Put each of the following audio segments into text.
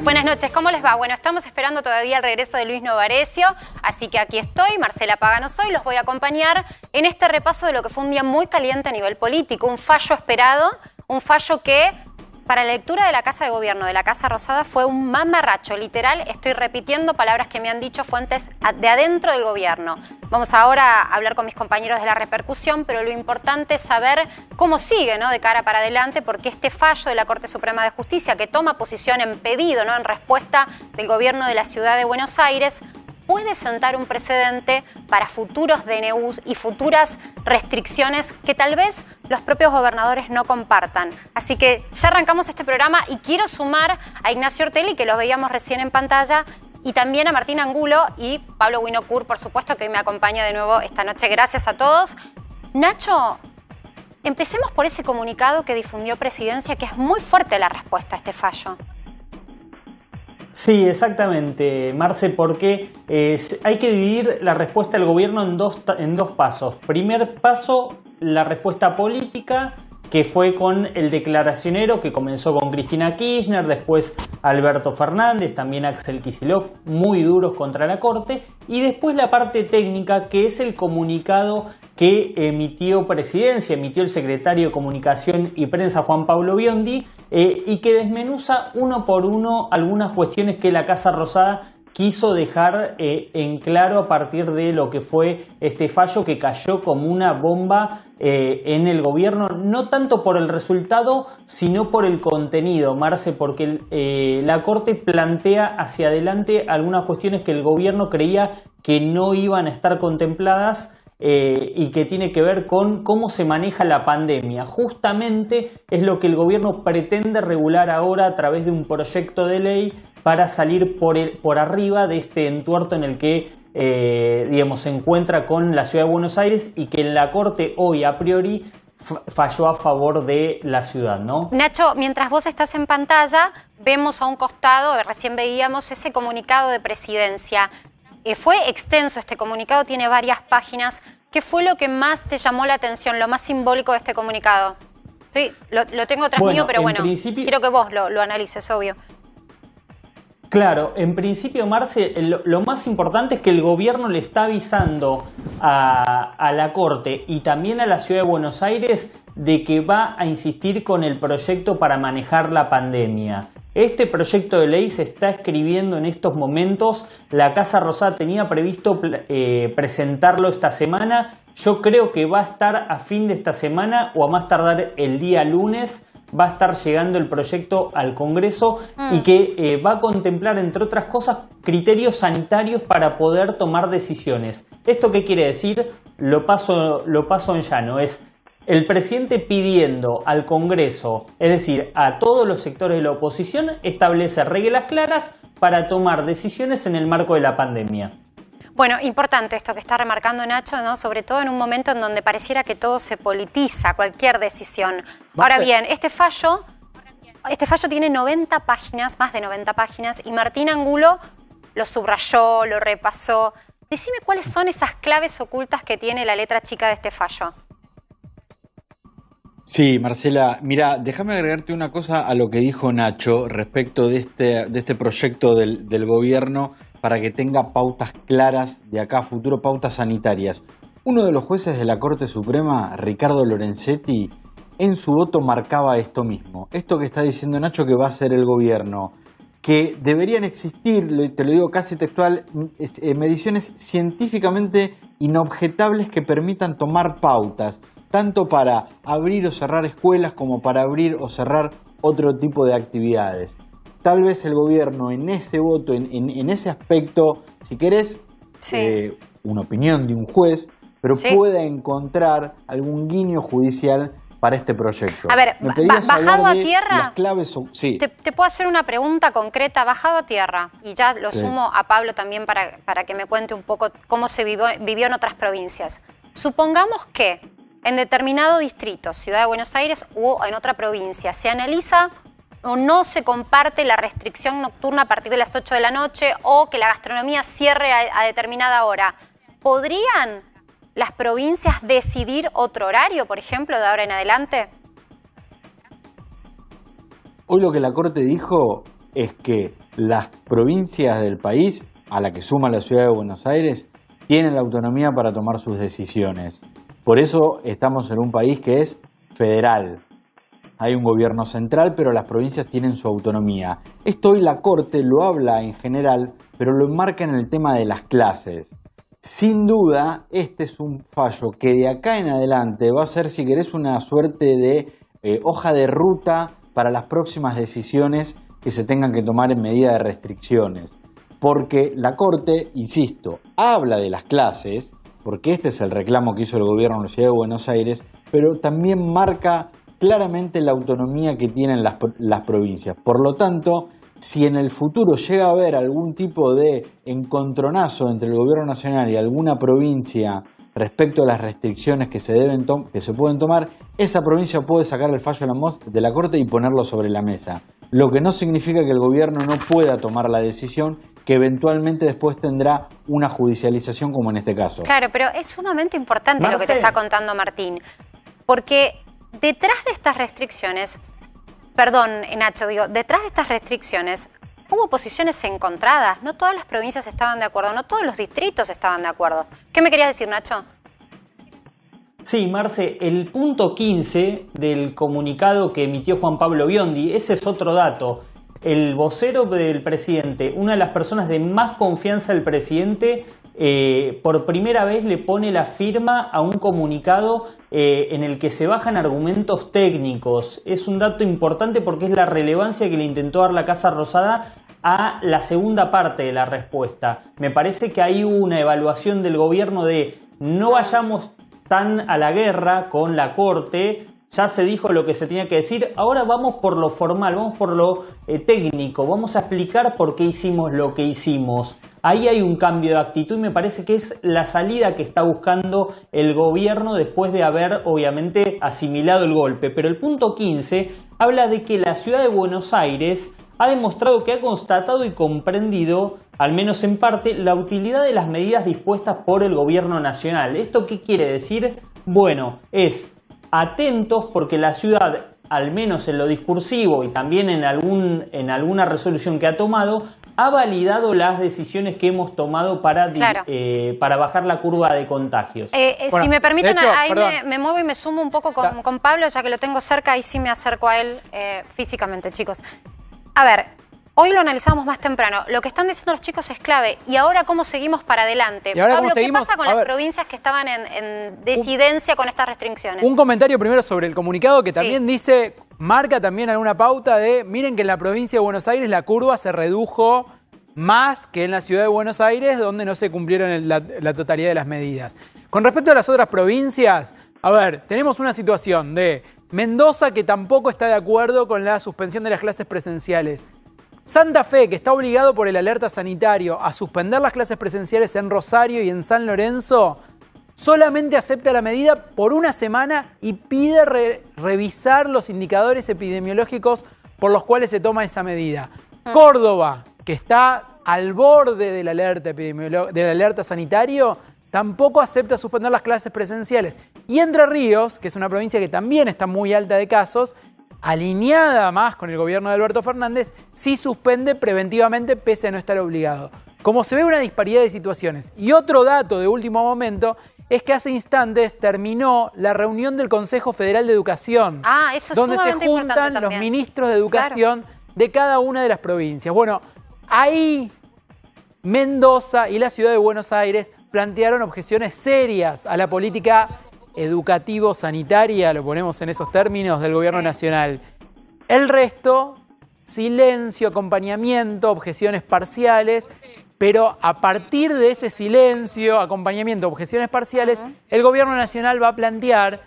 Buenas noches, ¿cómo les va? Bueno, estamos esperando todavía el regreso de Luis Novarecio, así que aquí estoy, Marcela Pagano soy, los voy a acompañar en este repaso de lo que fue un día muy caliente a nivel político, un fallo esperado, un fallo que para la lectura de la Casa de Gobierno de la Casa Rosada fue un mamarracho, literal, estoy repitiendo palabras que me han dicho fuentes de adentro del gobierno. Vamos ahora a hablar con mis compañeros de la repercusión, pero lo importante es saber cómo sigue, ¿no?, de cara para adelante, porque este fallo de la Corte Suprema de Justicia, que toma posición en pedido, ¿no?, en respuesta del gobierno de la Ciudad de Buenos Aires, puede sentar un precedente para futuros DNUs y futuras restricciones que tal vez los propios gobernadores no compartan. Así que ya arrancamos este programa y quiero sumar a Ignacio Ortelli, que lo veíamos recién en pantalla, y también a Martín Angulo y Pablo Winocour, por supuesto, que hoy me acompaña de nuevo esta noche. Gracias a todos. Nacho, empecemos por ese comunicado que difundió Presidencia, que es muy fuerte la respuesta a este fallo. Sí, exactamente, Marce, porque hay que dividir la respuesta del gobierno en dos pasos. Primer paso, la respuesta política, que fue con el declaracionero, que comenzó con Cristina Kirchner, después Alberto Fernández, también Axel Kicillof, muy duros contra la Corte, y después la parte técnica, que es el comunicado que emitió Presidencia, emitió el secretario de Comunicación y Prensa Juan Pablo Biondi, y que desmenuza uno por uno algunas cuestiones que la Casa Rosada quiso dejar en claro a partir de lo que fue este fallo que cayó como una bomba en el gobierno, no tanto por el resultado, sino por el contenido, Marce, porque la Corte plantea hacia adelante algunas cuestiones que el gobierno creía que no iban a estar contempladas y que tiene que ver con cómo se maneja la pandemia. Justamente es lo que el gobierno pretende regular ahora a través de un proyecto de ley para salir por arriba de este entuerto en el que se encuentra con la Ciudad de Buenos Aires y que en la Corte hoy a priori falló a favor de la ciudad, ¿no? Nacho, mientras vos estás en pantalla, vemos a un costado, recién veíamos ese comunicado de Presidencia. Fue extenso este comunicado, tiene varias páginas. ¿Qué fue lo que más te llamó la atención, lo más simbólico de este comunicado? Sí, lo tengo tras mío, pero bueno, quiero que vos lo analices, obvio. Claro, en principio, Marce, lo más importante es que el gobierno le está avisando a la Corte y también a la Ciudad de Buenos Aires de que va a insistir con el proyecto para manejar la pandemia. Este proyecto de ley se está escribiendo en estos momentos. La Casa Rosada tenía previsto presentarlo esta semana. Yo creo que va a estar a fin de esta semana o a más tardar el día lunes. Va a estar llegando el proyecto al Congreso y que va a contemplar, entre otras cosas, criterios sanitarios para poder tomar decisiones. ¿Esto qué quiere decir? Lo paso en llano. Es el presidente pidiendo al Congreso, es decir, a todos los sectores de la oposición, establecer reglas claras para tomar decisiones en el marco de la pandemia. Bueno, importante esto que está remarcando Nacho, ¿no? Sobre todo en un momento en donde pareciera que todo se politiza, cualquier decisión. Ahora bien, este fallo tiene 90 páginas, más de 90 páginas, y Martín Angulo lo subrayó, lo repasó. Decime cuáles son esas claves ocultas que tiene la letra chica de este fallo. Sí, Marcela, mira, déjame agregarte una cosa a lo que dijo Nacho respecto de este proyecto del gobierno para que tenga pautas claras de acá a futuro, pautas sanitarias. Uno de los jueces de la Corte Suprema, Ricardo Lorenzetti, en su voto marcaba esto mismo. Esto que está diciendo Nacho que va a hacer el gobierno, que deberían existir, te lo digo casi textual, mediciones científicamente inobjetables que permitan tomar pautas, tanto para abrir o cerrar escuelas como para abrir o cerrar otro tipo de actividades. Tal vez el gobierno en ese voto, en ese aspecto, si querés, una opinión de un juez, pero pueda encontrar algún guiño judicial para este proyecto. A ver, bajado a tierra, las claves son, sí. te puedo hacer una pregunta concreta, bajado a tierra, y ya lo sumo a Pablo también para que me cuente un poco cómo se vivió en otras provincias. Supongamos que en determinado distrito, Ciudad de Buenos Aires o en otra provincia, se analiza o no se comparte la restricción nocturna a partir de las 8 de la noche o que la gastronomía cierre a determinada hora. ¿Podrían las provincias decidir otro horario, por ejemplo, de ahora en adelante? Hoy lo que la Corte dijo es que las provincias del país, a la que suma la ciudad de Buenos Aires, tienen la autonomía para tomar sus decisiones. Por eso estamos en un país que es federal. Hay un gobierno central, pero las provincias tienen su autonomía. Esto hoy la Corte lo habla en general, pero lo enmarca en el tema de las clases. Sin duda, este es un fallo que de acá en adelante va a ser, si querés, una suerte de hoja de ruta para las próximas decisiones que se tengan que tomar en medida de restricciones. Porque la Corte, insisto, habla de las clases, porque este es el reclamo que hizo el gobierno de la Ciudad de Buenos Aires, pero también marca claramente la autonomía que tienen las provincias. Por lo tanto, si en el futuro llega a haber algún tipo de encontronazo entre el gobierno nacional y alguna provincia respecto a las restricciones que se pueden tomar, esa provincia puede sacar el fallo de la Corte y ponerlo sobre la mesa. Lo que no significa que el gobierno no pueda tomar la decisión, que eventualmente después tendrá una judicialización como en este caso. Claro, pero es sumamente importante lo que te está contando Martín, porque detrás de estas restricciones, perdón Nacho, detrás de estas restricciones hubo posiciones encontradas, no todas las provincias estaban de acuerdo, no todos los distritos estaban de acuerdo. ¿Qué me querías decir, Nacho? Sí, Marce, el punto 15 del comunicado que emitió Juan Pablo Biondi, ese es otro dato. El vocero del presidente, una de las personas de más confianza del presidente, por primera vez le pone la firma a un comunicado en el que se bajan argumentos técnicos. Es un dato importante porque es la relevancia que le intentó dar la Casa Rosada a la segunda parte de la respuesta. Me parece que hay una evaluación del gobierno de no vayamos tan a la guerra con la Corte. Ya se dijo lo que se tenía que decir, ahora vamos por lo formal, vamos por lo técnico, vamos a explicar por qué hicimos lo que hicimos. Ahí hay un cambio de actitud y me parece que es la salida que está buscando el gobierno después de haber obviamente asimilado el golpe. Pero el punto 15 habla de que la ciudad de Buenos Aires ha demostrado que ha constatado y comprendido, al menos en parte, la utilidad de las medidas dispuestas por el gobierno nacional. ¿Esto qué quiere decir? Bueno, es atentos porque la ciudad, al menos en lo discursivo y también en alguna resolución que ha tomado, ha validado las decisiones que hemos tomado para bajar la curva de contagios. Bueno, si me permiten, hecho, ahí me muevo y me sumo un poco con Pablo, ya que lo tengo cerca, ahí sí me acerco a él físicamente, chicos. A ver, hoy lo analizamos más temprano. Lo que están diciendo los chicos es clave. ¿Y ahora cómo seguimos para adelante? Pablo, ¿qué pasa con las provincias que estaban en disidencia con estas restricciones? Un comentario primero sobre el comunicado que también dice, marca también alguna pauta de, miren que en la provincia de Buenos Aires la curva se redujo más que en la ciudad de Buenos Aires, donde no se cumplieron la totalidad de las medidas. Con respecto a las otras provincias, a ver, tenemos una situación de Mendoza que tampoco está de acuerdo con la suspensión de las clases presenciales. Santa Fe, que está obligado por el alerta sanitario a suspender las clases presenciales en Rosario y en San Lorenzo, solamente acepta la medida por una semana y pide revisar los indicadores epidemiológicos por los cuales se toma esa medida. Córdoba, que está al borde del alerta sanitario, tampoco acepta suspender las clases presenciales. Y Entre Ríos, que es una provincia que también está muy alta de casos, alineada más con el gobierno de Alberto Fernández, sí suspende preventivamente pese a no estar obligado. Como se ve, una disparidad de situaciones. Y otro dato de último momento es que hace instantes terminó la reunión del Consejo Federal de Educación, eso es donde se juntan los ministros de educación de cada una de las provincias. Bueno, ahí Mendoza y la ciudad de Buenos Aires plantearon objeciones serias a la política educativo-sanitaria, lo ponemos en esos términos, del gobierno nacional. El resto, silencio, acompañamiento, objeciones parciales, pero a partir de ese silencio, acompañamiento, objeciones parciales, el gobierno nacional va a plantear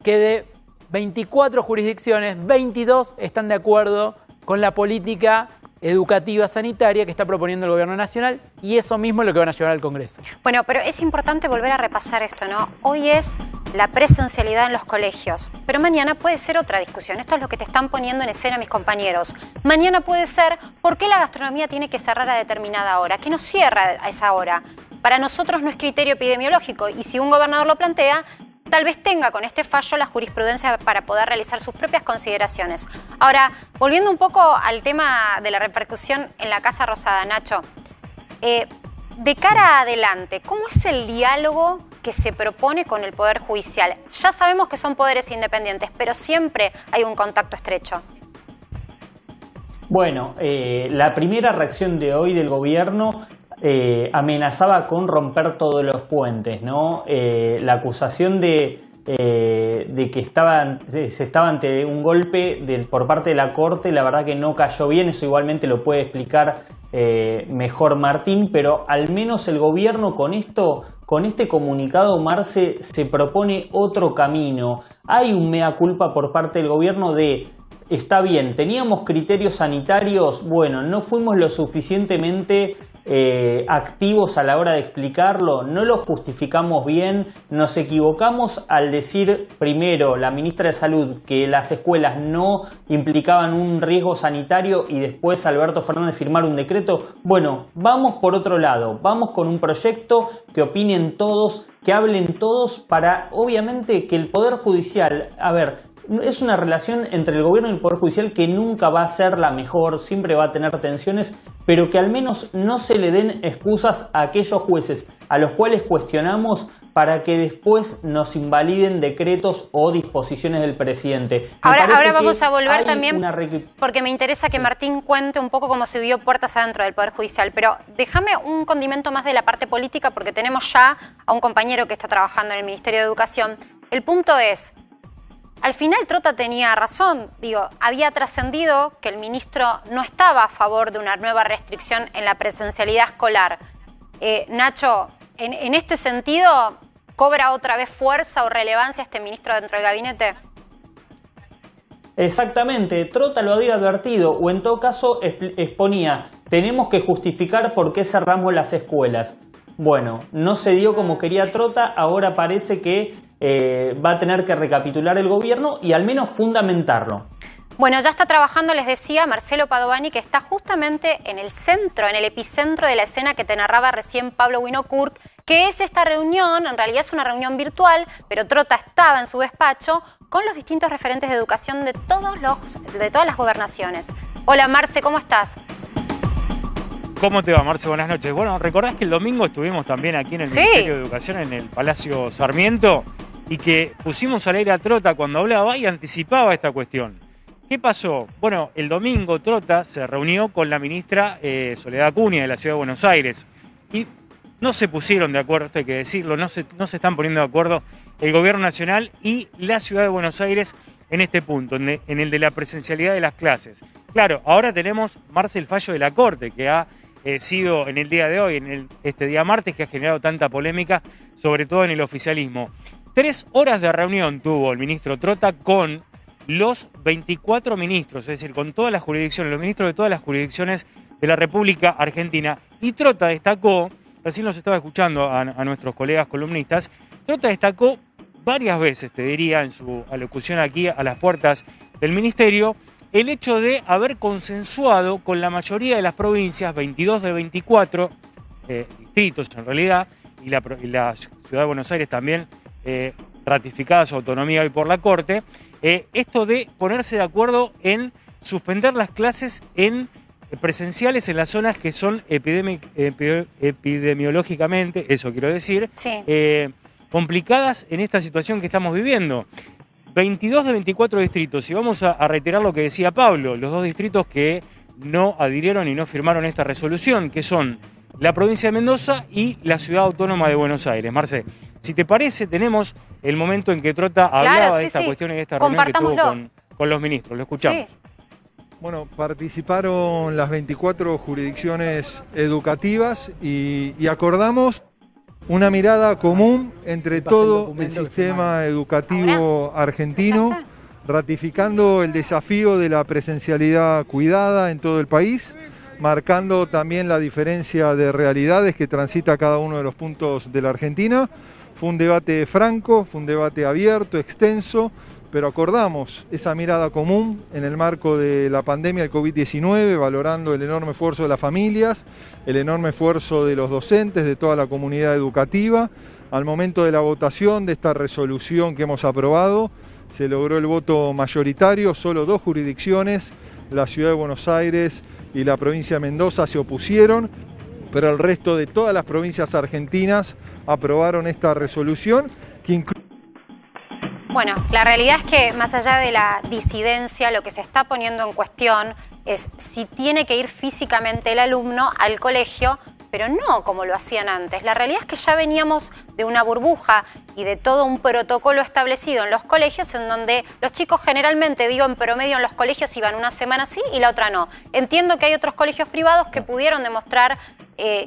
que de 24 jurisdicciones, 22 están de acuerdo con la política educativa sanitaria que está proponiendo el gobierno nacional, y eso mismo es lo que van a llevar al Congreso. Bueno, pero es importante volver a repasar esto, ¿no? Hoy es la presencialidad en los colegios, pero mañana puede ser otra discusión. Esto es lo que te están poniendo en escena mis compañeros. Mañana puede ser por qué la gastronomía tiene que cerrar a determinada hora, que no cierra a esa hora. para nosotros no es criterio epidemiológico y si un gobernador lo plantea, tal vez tenga con este fallo la jurisprudencia para poder realizar sus propias consideraciones. Ahora, volviendo un poco al tema de la repercusión en la Casa Rosada, Nacho, de cara adelante, ¿cómo es el diálogo que se propone con el Poder Judicial? Ya sabemos que son poderes independientes, pero siempre hay un contacto estrecho. Bueno, la primera reacción de hoy del gobierno amenazaba con romper todos los puentes, ¿no? La acusación de que se estaba ante un golpe por parte de la Corte, la verdad que no cayó bien, eso igualmente lo puede explicar mejor Martín, pero al menos el gobierno con este comunicado, Marce, se propone otro camino. Hay un mea culpa por parte del gobierno está bien, teníamos criterios sanitarios, bueno, no fuimos lo suficientemente activos a la hora de explicarlo, no lo justificamos bien, nos equivocamos al decir primero la ministra de Salud que las escuelas no implicaban un riesgo sanitario y después Alberto Fernández firmar un decreto. Bueno, vamos por otro lado, vamos con un proyecto que opinen todos, que hablen todos para obviamente que el Poder Judicial, es una relación entre el gobierno y el Poder Judicial que nunca va a ser la mejor, siempre va a tener tensiones, pero que al menos no se le den excusas a aquellos jueces a los cuales cuestionamos para que después nos invaliden decretos o disposiciones del presidente. Ahora vamos a volver también, porque me interesa que Martín cuente un poco cómo se vio puertas adentro del Poder Judicial, pero déjame un condimento más de la parte política, porque tenemos ya a un compañero que está trabajando en el Ministerio de Educación. El punto es, al final Trota tenía razón, había trascendido que el ministro no estaba a favor de una nueva restricción en la presencialidad escolar. Nacho, en este sentido, ¿cobra otra vez fuerza o relevancia este ministro dentro del gabinete? Exactamente, Trota lo había advertido, o en todo caso exponía, tenemos que justificar por qué cerramos las escuelas. Bueno, no se dio como quería Trota, ahora parece que va a tener que recapitular el gobierno y al menos fundamentarlo. Bueno, ya está trabajando, les decía, Marcelo Padovani, que está justamente en el centro, en el epicentro de la escena que te narraba recién Pablo Winocurt, que es esta reunión, en realidad es una reunión virtual, pero Trota estaba en su despacho con los distintos referentes de educación de todas las gobernaciones. Hola Marce, ¿cómo estás? ¿Cómo te va, Marce? Buenas noches. Bueno, ¿recordás que el domingo estuvimos también aquí en el Ministerio de Educación, en el Palacio Sarmiento, y que pusimos al aire a Trota cuando hablaba y anticipaba esta cuestión? ¿Qué pasó? Bueno, el domingo Trota se reunió con la ministra Soledad Acuña de la Ciudad de Buenos Aires y no se pusieron de acuerdo, esto hay que decirlo, no se están poniendo de acuerdo el Gobierno Nacional y la Ciudad de Buenos Aires en este punto, en el de la presencialidad de las clases. Claro, ahora tenemos, Marce, el fallo de la Corte que ha sido en el día de hoy, este día martes, que ha generado tanta polémica, sobre todo en el oficialismo. 3 horas de reunión tuvo el ministro Trota con los 24 ministros, es decir, con todas las jurisdicciones, los ministros de todas las jurisdicciones de la República Argentina. Y Trota destacó, recién nos estaba escuchando a nuestros colegas columnistas, Trota destacó varias veces, te diría, en su alocución aquí a las puertas del ministerio, el hecho de haber consensuado con la mayoría de las provincias, 22 de 24 distritos en realidad, y la Ciudad de Buenos Aires también, ratificada su autonomía hoy por la Corte, esto de ponerse de acuerdo en suspender las clases presenciales en las zonas que son epidemiológicamente, eso quiero decir, complicadas en esta situación que estamos viviendo. 22 de 24 distritos, y vamos a reiterar lo que decía Pablo, los 2 distritos que no adhirieron y no firmaron esta resolución, que son la provincia de Mendoza y la Ciudad Autónoma de Buenos Aires. Marce, si te parece, tenemos el momento en que Trota hablaba de esta cuestión y de esta reunión que tuvo con los ministros. Lo escuchamos. Sí. Bueno, participaron las 24 jurisdicciones educativas y acordamos una mirada común entre todo el sistema educativo argentino, ratificando el desafío de la presencialidad cuidada en todo el país, marcando también la diferencia de realidades que transita cada uno de los puntos de la Argentina. Fue un debate franco, fue un debate abierto, extenso, pero acordamos esa mirada común en el marco de la pandemia del COVID-19, valorando el enorme esfuerzo de las familias, el enorme esfuerzo de los docentes, de toda la comunidad educativa. Al momento de la votación de esta resolución que hemos aprobado, se logró el voto mayoritario. Solo 2 jurisdicciones, la Ciudad de Buenos Aires y la provincia de Mendoza, se opusieron, pero el resto de todas las provincias argentinas aprobaron esta resolución que incluye... Bueno, la realidad es que más allá de la disidencia, lo que se está poniendo en cuestión es si tiene que ir físicamente el alumno al colegio, pero no como lo hacían antes. La realidad es que ya veníamos de una burbuja y de todo un protocolo establecido en los colegios en donde los chicos generalmente, digo en promedio en los colegios, iban una semana sí y la otra no. Entiendo que hay otros colegios privados que pudieron demostrar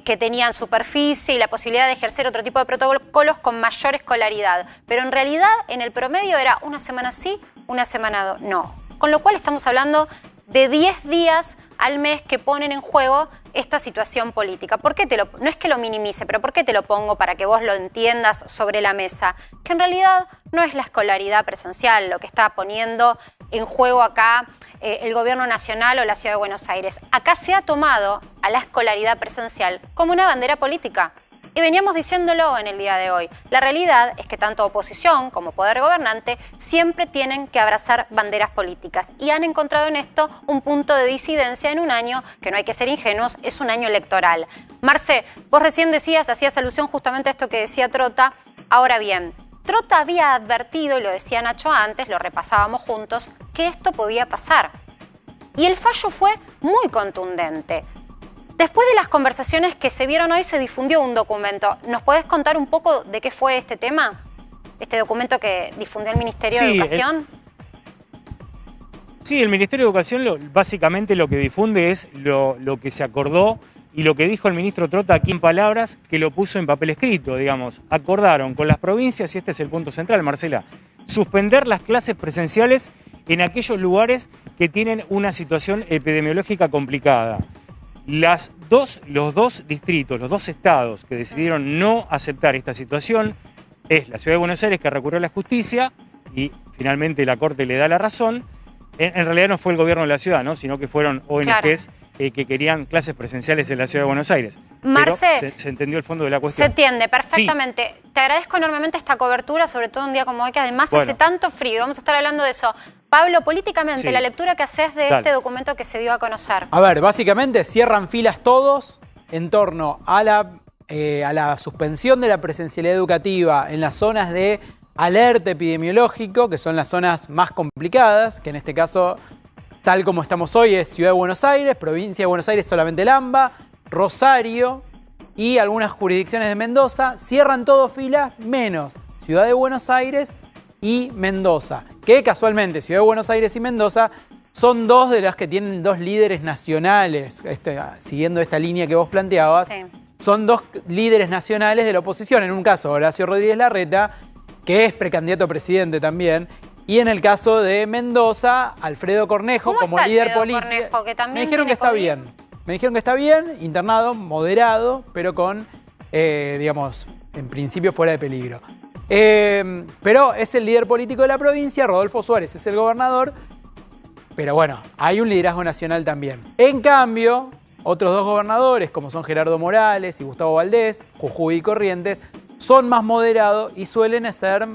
que tenían superficie y la posibilidad de ejercer otro tipo de protocolos con mayor escolaridad. Pero en realidad en el promedio era una semana sí, una semana no. Con lo cual estamos hablando de 10 días al mes que ponen en juego esta situación política. ¿Por qué no es que lo minimice, pero por qué te lo pongo para que vos lo entiendas sobre la mesa? Que en realidad no es la escolaridad presencial lo que está poniendo en juego acá el gobierno nacional o la Ciudad de Buenos Aires. Acá se ha tomado a la escolaridad presencial como una bandera política. Y veníamos diciéndolo en el día de hoy. La realidad es que tanto oposición como poder gobernante siempre tienen que abrazar banderas políticas y han encontrado en esto un punto de disidencia en un año que, no hay que ser ingenuos, es un año electoral. Marce, vos recién hacías alusión justamente a esto que decía Trota. Ahora bien, Trota había advertido, y lo decía Nacho antes, lo repasábamos juntos, que esto podía pasar. Y el fallo fue muy contundente. Después de las conversaciones que se vieron hoy, se difundió un documento. ¿Nos podés contar un poco de qué fue este tema? Este documento que difundió el Ministerio de Educación. Sí, el Ministerio de Educación básicamente lo que difunde es lo que se acordó y lo que dijo el ministro Trota aquí en palabras, que lo puso en papel escrito, digamos. Acordaron con las provincias, y este es el punto central, Marcela, suspender las clases presenciales en aquellos lugares que tienen una situación epidemiológica complicada. Los dos distritos, los 2 estados que decidieron no aceptar esta situación es la Ciudad de Buenos Aires, que recurrió a la justicia y finalmente la Corte le da la razón. En realidad no fue el gobierno de la ciudad, ¿no? Sino que fueron ONGs que querían clases presenciales en la Ciudad de Buenos Aires. Marce, pero se entendió el fondo de la cuestión. Se entiende perfectamente. Sí. Te agradezco enormemente esta cobertura, sobre todo un día como hoy, que además hace tanto frío. Vamos a estar hablando de eso. Pablo, políticamente, la lectura que haces de este documento que se dio a conocer. A ver, básicamente cierran filas todos en torno a la suspensión de la presencialidad educativa en las zonas de alerta epidemiológico, que son las zonas más complicadas, que en este caso, tal como estamos hoy, es Ciudad de Buenos Aires, provincia de Buenos Aires solamente el AMBA, Rosario y algunas jurisdicciones de Mendoza. Cierran todo filas menos Ciudad de Buenos Aires y Mendoza, que casualmente Ciudad de Buenos Aires y Mendoza son 2 de las que tienen 2 líderes nacionales, siguiendo esta línea que vos planteabas, son 2 líderes nacionales de la oposición, en un caso Horacio Rodríguez Larreta, que es precandidato a presidente también, y en el caso de Mendoza, Alfredo Cornejo como líder político. Me dijeron que está bien, internado, moderado, pero con, digamos, en principio fuera de peligro. Pero es el líder político de la provincia, Rodolfo Suárez es el gobernador, pero bueno, hay un liderazgo nacional también. En cambio, otros 2 gobernadores, como son Gerardo Morales y Gustavo Valdés, Jujuy y Corrientes, son más moderados y suelen ser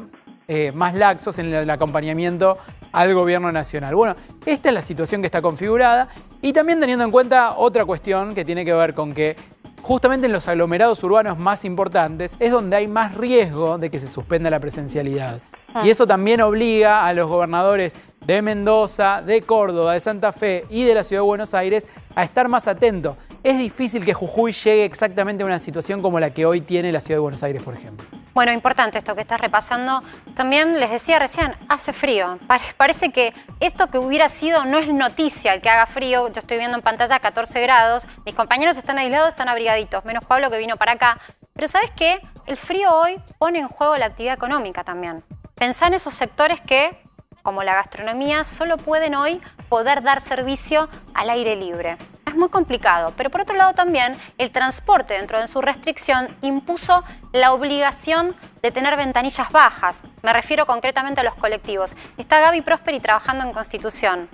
más laxos en el acompañamiento al gobierno nacional. Bueno, esta es la situación que está configurada y también teniendo en cuenta otra cuestión que tiene que ver con que justamente en los aglomerados urbanos más importantes es donde hay más riesgo de que se suspenda la presencialidad. Y eso también obliga a los gobernadores de Mendoza, de Córdoba, de Santa Fe y de la Ciudad de Buenos Aires a estar más atentos. Es difícil que Jujuy llegue exactamente a una situación como la que hoy tiene la Ciudad de Buenos Aires, por ejemplo. Bueno, importante esto que estás repasando. También les decía recién, hace frío. Parece que esto que hubiera sido no es noticia el que haga frío. Yo estoy viendo en pantalla 14 grados. Mis compañeros están aislados, están abrigaditos. Menos Pablo que vino para acá. Pero ¿sabes qué? El frío hoy pone en juego la actividad económica también. Pensá en esos sectores que, como la gastronomía, solo pueden hoy poder dar servicio al aire libre. Es muy complicado, pero por otro lado también el transporte dentro de su restricción impuso la obligación de tener ventanillas bajas. Me refiero concretamente a los colectivos. Está Gaby Prosperi trabajando en Constitución.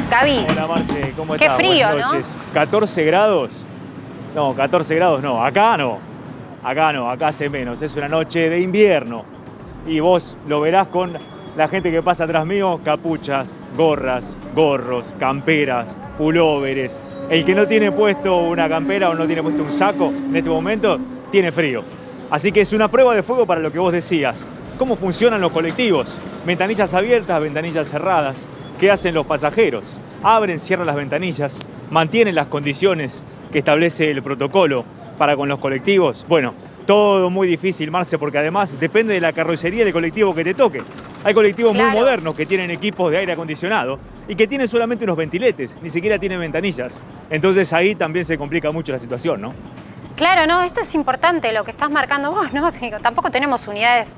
Gaby. Hola Marce, ¿cómo estás? Qué frío, Buenas noches. ¿No? ¿14 grados? No, 14 grados no. Acá no. Acá no, acá hace menos. Es una noche de invierno. Y vos lo verás con la gente que pasa atrás mío, capuchas, gorras, gorros, camperas, pulóveres. El que no tiene puesto una campera o no tiene puesto un saco en este momento, tiene frío. Así que es una prueba de fuego para lo que vos decías. ¿Cómo funcionan los colectivos? Ventanillas abiertas, ventanillas cerradas. ¿Qué hacen los pasajeros? Abren, cierran las ventanillas, mantienen las condiciones que establece el protocolo para con los colectivos. Bueno, todo muy difícil, Marce, porque además depende de la carrocería del colectivo que te toque. Hay colectivos muy modernos que tienen equipos de aire acondicionado y que tienen solamente unos ventiletes, ni siquiera tienen ventanillas. Entonces ahí también se complica mucho la situación, ¿no? Claro, no, esto es importante lo que estás marcando vos, ¿no? Tampoco tenemos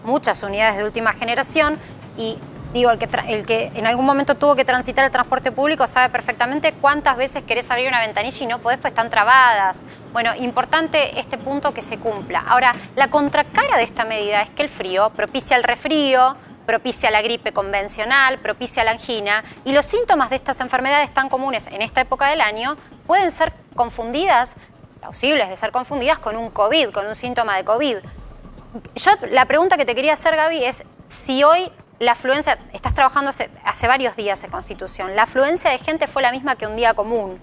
muchas unidades de última generación y digo, el que en algún momento tuvo que transitar el transporte público sabe perfectamente cuántas veces querés abrir una ventanilla y no podés, pues están trabadas. Bueno, importante este punto que se cumpla. Ahora, la contracara de esta medida es que el frío propicia el resfrío, propicia la gripe convencional, propicia la angina, y los síntomas de estas enfermedades tan comunes en esta época del año pueden ser confundidas, plausibles de ser confundidas con un COVID, con un síntoma de COVID. La pregunta que te quería hacer, Gaby, es si hoy la afluencia, estás trabajando hace varios días en Constitución, ¿la afluencia de gente fue la misma que un día común?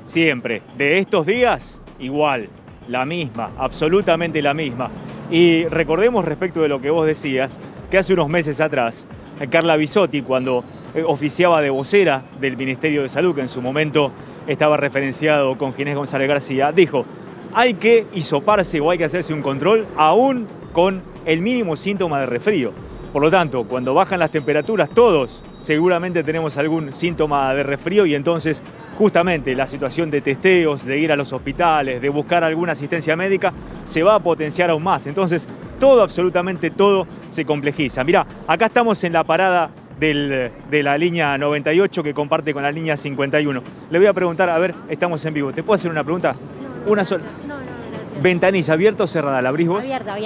Siempre. De estos días, igual, la misma, absolutamente la misma. Y recordemos respecto de lo que vos decías, que hace unos meses atrás, Carla Bisotti, cuando oficiaba de vocera del Ministerio de Salud, que en su momento estaba referenciado con Ginés González García, dijo, hay que hisoparse o hay que hacerse un control aún con el mínimo síntoma de resfrío. Por lo tanto, cuando bajan las temperaturas, todos seguramente tenemos algún síntoma de resfrío y entonces justamente la situación de testeos, de ir a los hospitales, de buscar alguna asistencia médica, se va a potenciar aún más. Entonces, todo, absolutamente todo, se complejiza. Mirá, acá estamos en la parada de la línea 98 que comparte con la línea 51. Le voy a preguntar, a ver, estamos en vivo. ¿Te puedo hacer una pregunta? Una sola. No, gracias. ¿Ventanilla abierta o cerrada? ¿La abrís vos? Abierta.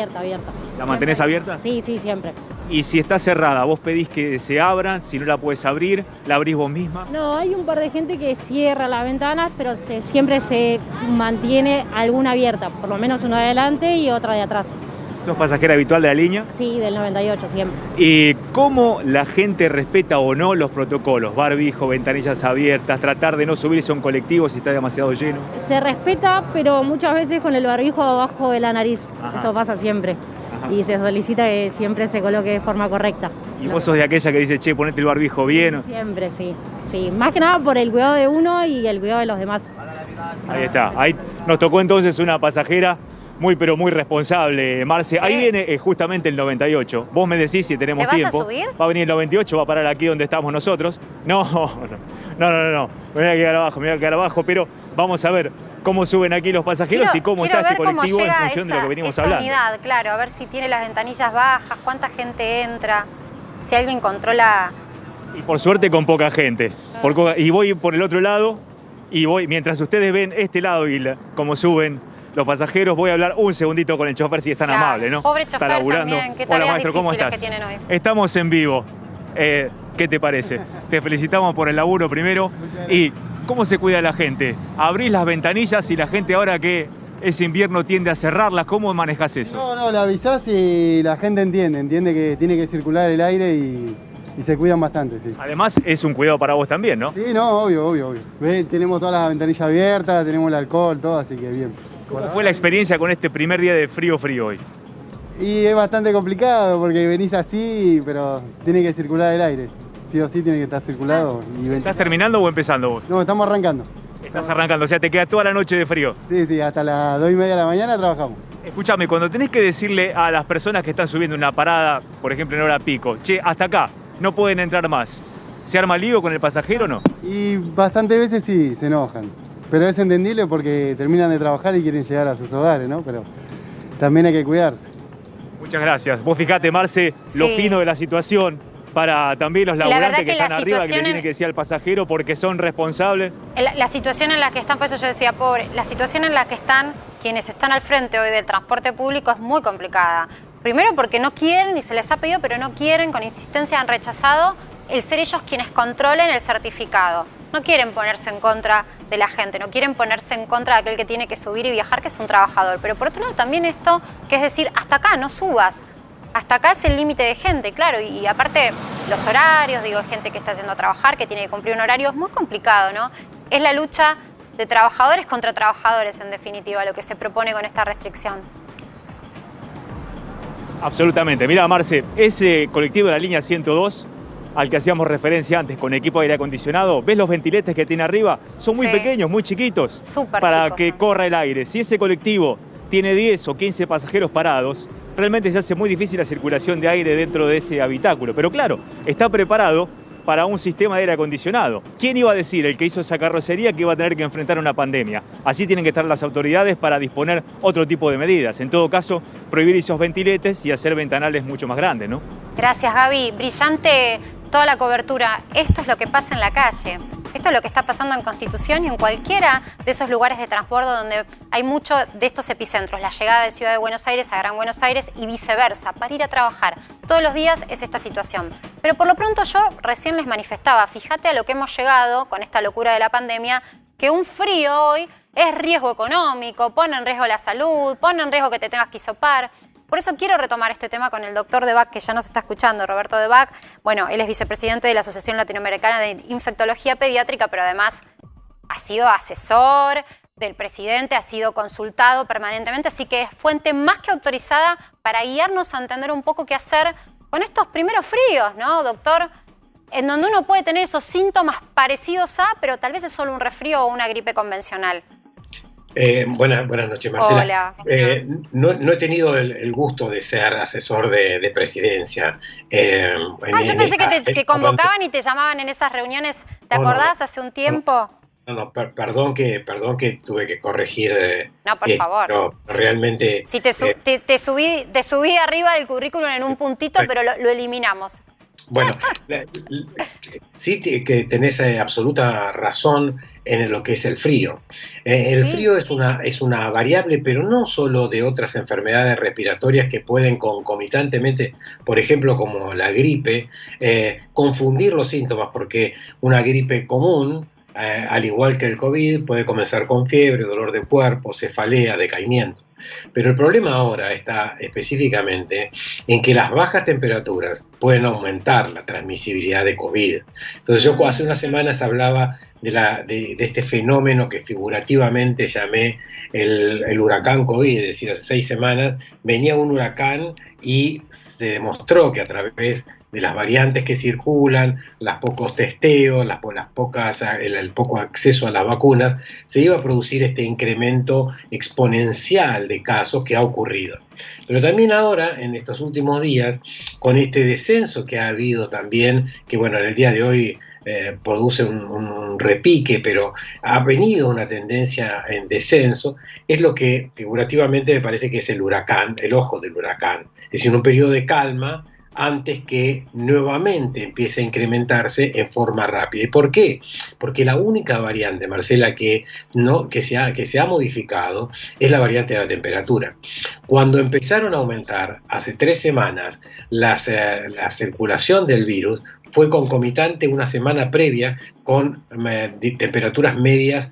¿La mantenés abierta? Sí, siempre. Y si está cerrada, vos pedís que se abran, si no la puedes abrir, ¿la abrís vos misma? No, hay un par de gente que cierra las ventanas, pero siempre se mantiene alguna abierta, por lo menos una de adelante y otra de atrás. ¿Sos pasajera habitual de la línea? Sí, del 98 siempre. ¿Y cómo la gente respeta o no los protocolos? Barbijo, ventanillas abiertas, tratar de no subirse a un colectivo si está demasiado lleno. Se respeta, pero muchas veces con el barbijo abajo de la nariz. Ajá. Eso pasa siempre. Ajá. Y se solicita que siempre se coloque de forma correcta. ¿Y vos sos de aquella que dice, che, ponete el barbijo bien? Siempre, sí. Sí, más que nada por el cuidado de uno y el cuidado de los demás. Ahí está. Ahí nos tocó entonces una pasajera muy, pero muy responsable, Marce. Sí. Ahí viene justamente el 98. Vos me decís si tenemos tiempo. ¿Te vas a subir? Va a venir el 98, va a parar aquí donde estamos nosotros. No. Me voy a quedar abajo, pero vamos a ver cómo suben aquí los pasajeros y cómo está este colectivo en función de lo que venimos hablando. Unidad, claro, a ver si tiene las ventanillas bajas, cuánta gente entra, si alguien controla. Y por suerte con poca gente. Y voy por el otro lado, mientras ustedes ven este lado y cómo suben los pasajeros, voy a hablar un segundito con el chofer si es tan amable, ¿no? Pobre chofer también, qué tareas maestro, ¿cómo estás? Que tienen hoy. Estamos en vivo. ¿Qué te parece? Te felicitamos por el laburo primero. ¿Y cómo se cuida la gente? ¿Abrís las ventanillas y la gente ahora que es invierno tiende a cerrarlas? ¿Cómo manejás eso? No, la avisás y la gente entiende que tiene que circular el aire y se cuidan bastante, sí. Además, es un cuidado para vos también, ¿no? Sí, no, obvio. Tenemos todas las ventanillas abiertas, tenemos el alcohol, todo, así que bien. ¿Cómo fue la experiencia con este primer día de frío hoy? Y es bastante complicado porque venís así, pero tiene que circular el aire. Sí o sí tiene que estar circulado. ¿Estás terminando o empezando vos? No, estamos arrancando. Estás arrancando, o sea, te queda toda la noche de frío. Sí, hasta las 2:30 de la mañana trabajamos. Escúchame, cuando tenés que decirle a las personas que están subiendo una parada, por ejemplo en hora pico, che, hasta acá, no pueden entrar más, ¿se arma lío con el pasajero o no? Y bastantes veces sí, se enojan. Pero es entendible porque terminan de trabajar y quieren llegar a sus hogares, ¿no? Pero también hay que cuidarse. Muchas gracias. Vos fijate, Marce, lo fino de la situación para también los laburantes que están arriba, que le tienen que decir al pasajero porque son responsables. La situación en la que están, por eso yo decía, pobre, la situación en la que están quienes están al frente hoy del transporte público es muy complicada. Primero porque no quieren, y se les ha pedido, pero no quieren, con insistencia han rechazado el ser ellos quienes controlen el certificado. No quieren ponerse en contra de la gente, no quieren ponerse en contra de aquel que tiene que subir y viajar, que es un trabajador. Pero por otro lado también esto, que es decir, hasta acá no subas. Hasta acá es el límite de gente, claro, y aparte los horarios, digo, gente que está yendo a trabajar, que tiene que cumplir un horario, es muy complicado, ¿no? Es la lucha de trabajadores contra trabajadores, en definitiva, lo que se propone con esta restricción. Absolutamente. Mira, Marce, ese colectivo de la línea 102, al que hacíamos referencia antes, con equipo de aire acondicionado, ¿ves los ventiletes que tiene arriba? Son muy pequeños, muy chiquitos, para que corra el aire. Si ese colectivo tiene 10 o 15 pasajeros parados, realmente se hace muy difícil la circulación de aire dentro de ese habitáculo. Pero claro, está preparado para un sistema de aire acondicionado. ¿Quién iba a decir, el que hizo esa carrocería, que iba a tener que enfrentar una pandemia? Así tienen que estar las autoridades para disponer otro tipo de medidas. En todo caso, prohibir esos ventiletes y hacer ventanales mucho más grandes, ¿no? Gracias, Gaby. Brillante toda la cobertura. Esto es lo que pasa en la calle. Esto es lo que está pasando en Constitución y en cualquiera de esos lugares de transbordo donde hay muchos de estos epicentros. La llegada de Ciudad de Buenos Aires a Gran Buenos Aires y viceversa. Para ir a trabajar todos los días es esta situación. Pero por lo pronto yo recién les manifestaba, fíjate a lo que hemos llegado con esta locura de la pandemia, que un frío hoy es riesgo económico, pone en riesgo la salud, pone en riesgo que te tengas que hisopar. Por eso quiero retomar este tema con el doctor Debac, que ya nos está escuchando, Roberto Debac. Bueno, él es vicepresidente de la Asociación Latinoamericana de Infectología Pediátrica, pero además ha sido asesor del presidente, ha sido consultado permanentemente, así que es fuente más que autorizada para guiarnos a entender un poco qué hacer con estos primeros fríos, ¿no, doctor? En donde uno puede tener esos síntomas parecidos a, pero tal vez es solo un resfrío o una gripe convencional. Buenas noches, Marcela. Hola. No he tenido el gusto de ser asesor de presidencia. Yo pensé que te convocaban y te llamaban en esas reuniones. ¿Te acordás hace un tiempo? Perdón que tuve que corregir. No, por favor. Pero realmente... Sí, te subí arriba del currículum en un puntito, pero lo eliminamos. Bueno, sí que tenés absoluta razón en lo que es el frío. El frío es una variable, pero no solo de otras enfermedades respiratorias que pueden concomitantemente, por ejemplo, como la gripe, confundir los síntomas, porque una gripe común, al igual que el COVID, puede comenzar con fiebre, dolor de cuerpo, cefalea, decaimiento. Pero el problema ahora está específicamente en que las bajas temperaturas pueden aumentar la transmisibilidad de COVID. Entonces yo hace unas semanas hablaba de este fenómeno que figurativamente llamé el huracán COVID, es decir, hace 6 semanas venía un huracán y se demostró que a través de las variantes que circulan, los pocos testeos, el poco acceso a las vacunas, se iba a producir este incremento exponencial de casos que ha ocurrido. Pero también ahora, en estos últimos días, con este descenso que ha habido también, que bueno, en el día de hoy produce un repique, pero ha venido una tendencia en descenso, es lo que figurativamente me parece que es el huracán, el ojo del huracán. Es decir, un periodo de calma antes que nuevamente empiece a incrementarse en forma rápida. ¿Y por qué? Porque la única variante, Marcela, que se ha modificado es la variante de la temperatura. Cuando empezaron a aumentar hace 3 semanas la circulación del virus, fue concomitante una semana previa con temperaturas medias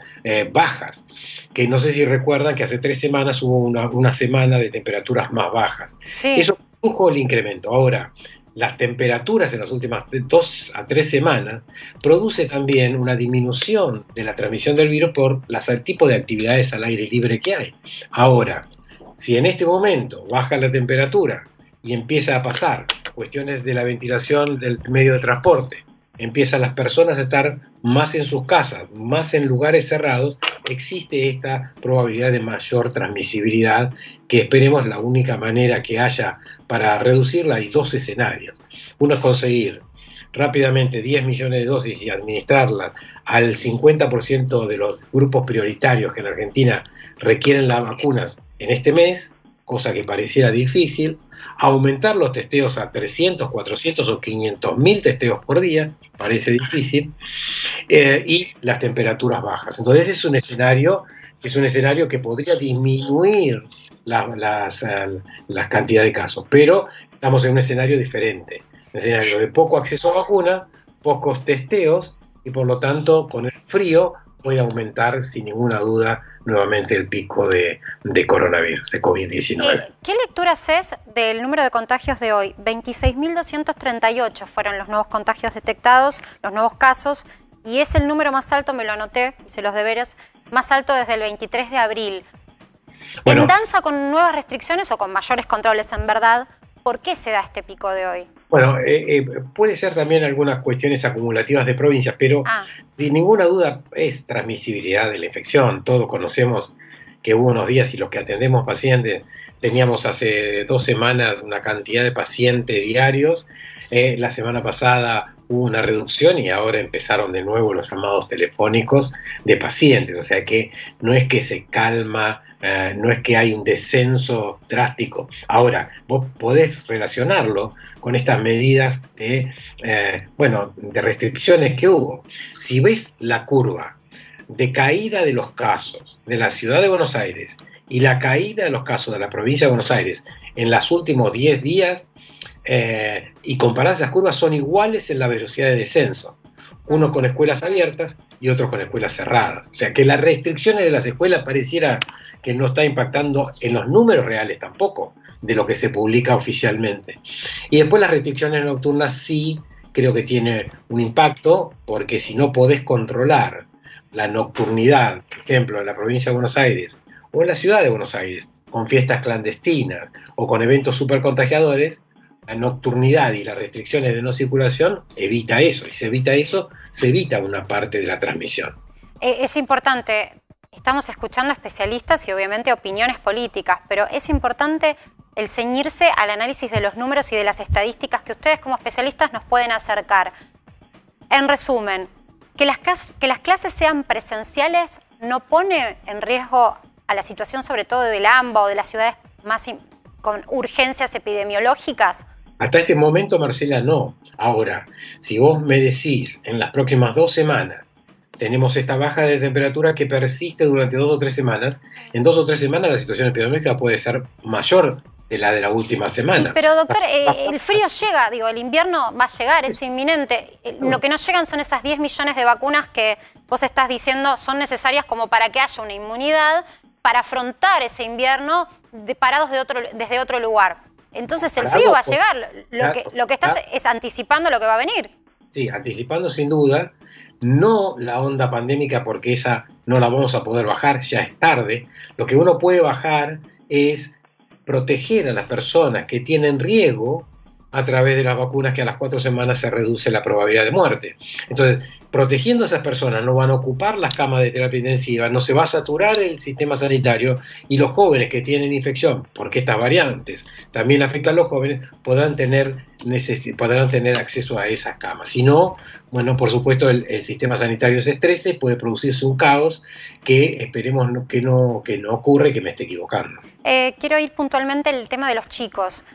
bajas, que no sé si recuerdan que hace 3 semanas hubo una semana de temperaturas más bajas. Sí. Eso produjo el incremento. Ahora, las temperaturas en las últimas 2 a 3 semanas produce también una disminución de la transmisión del virus por el tipo de actividades al aire libre que hay. Ahora, si en este momento baja la temperatura y empieza a pasar cuestiones de la ventilación del medio de transporte, empiezan las personas a estar más en sus casas, más en lugares cerrados, existe esta probabilidad de mayor transmisibilidad, que esperemos la única manera que haya para reducirla. Hay 2 escenarios. Uno es conseguir rápidamente 10 millones de dosis y administrarlas al 50% de los grupos prioritarios que en Argentina requieren las vacunas en este mes, cosa que pareciera difícil, aumentar los testeos a 300, 400 o 500.000 testeos por día, parece difícil, y las temperaturas bajas. Entonces es un escenario es un escenario que podría disminuir las cantidades de casos, pero estamos en un escenario diferente, un escenario de poco acceso a vacuna, pocos testeos, y por lo tanto con el frío puede aumentar sin ninguna duda nuevamente el pico de coronavirus, de COVID-19. ¿Qué lectura haces del número de contagios de hoy? 26.238 fueron los nuevos contagios detectados, los nuevos casos, y es el número más alto, me lo anoté, hice los deberes, más alto desde el 23 de abril. Bueno, ¿en danza con nuevas restricciones o con mayores controles en verdad? ¿Por qué se da este pico de hoy? Bueno, puede ser también algunas cuestiones acumulativas de provincias, pero sin ninguna duda es transmisibilidad de la infección. Todos conocemos que hubo unos días, y los que atendemos pacientes, teníamos hace 2 semanas una cantidad de pacientes diarios. La semana pasada hubo una reducción y ahora empezaron de nuevo los llamados telefónicos de pacientes. O sea que no es que se calma, no es que hay un descenso drástico. Ahora, vos podés relacionarlo con estas medidas de restricciones que hubo. Si ves la curva de caída de los casos de la ciudad de Buenos Aires y la caída de los casos de la provincia de Buenos Aires en los últimos 10 días, y comparás esas curvas, son iguales en la velocidad de descenso, uno con escuelas abiertas y otro con escuelas cerradas. O sea que las restricciones de las escuelas pareciera que no está impactando en los números reales tampoco de lo que se publica oficialmente. Y después las restricciones nocturnas sí creo que tiene un impacto, porque si no podés controlar la nocturnidad, por ejemplo, en la provincia de Buenos Aires o en la ciudad de Buenos Aires, con fiestas clandestinas o con eventos supercontagiadores, la nocturnidad y las restricciones de no circulación evita eso, y se evita eso, se evita una parte de la transmisión. Es importante, estamos escuchando especialistas y obviamente opiniones políticas, pero es importante el ceñirse al análisis de los números y de las estadísticas que ustedes como especialistas nos pueden acercar. En resumen, que las clases sean presenciales no pone en riesgo a la situación sobre todo del AMBA o de las ciudades más con urgencias epidemiológicas. Hasta este momento, Marcela, no. Ahora, si vos me decís en las próximas 2 semanas tenemos esta baja de temperatura que persiste durante 2 o 3 semanas, en 2 o 3 semanas la situación epidemiológica puede ser mayor de la última semana. Pero doctor, el frío llega, el invierno va a llegar, es inminente. Lo que no llegan son esas 10 millones de vacunas que vos estás diciendo son necesarias como para que haya una inmunidad para afrontar ese invierno parados desde otro lugar. Entonces el frío va a llegar, lo que estás es anticipando lo que va a venir. Sí, anticipando sin duda, no la onda pandémica, porque esa no la vamos a poder bajar, ya es tarde. Lo que uno puede bajar es proteger a las personas que tienen riesgo a través de las vacunas, que a las 4 semanas se reduce la probabilidad de muerte. Entonces, protegiendo a esas personas, no van a ocupar las camas de terapia intensiva, no se va a saturar el sistema sanitario, y los jóvenes que tienen infección, porque estas variantes también afectan a los jóvenes, podrán tener acceso a esas camas. Si no, bueno, por supuesto el sistema sanitario se estrese, puede producirse un caos que esperemos que no ocurra, y que me esté equivocando. Quiero ir puntualmente al tema de los chicos.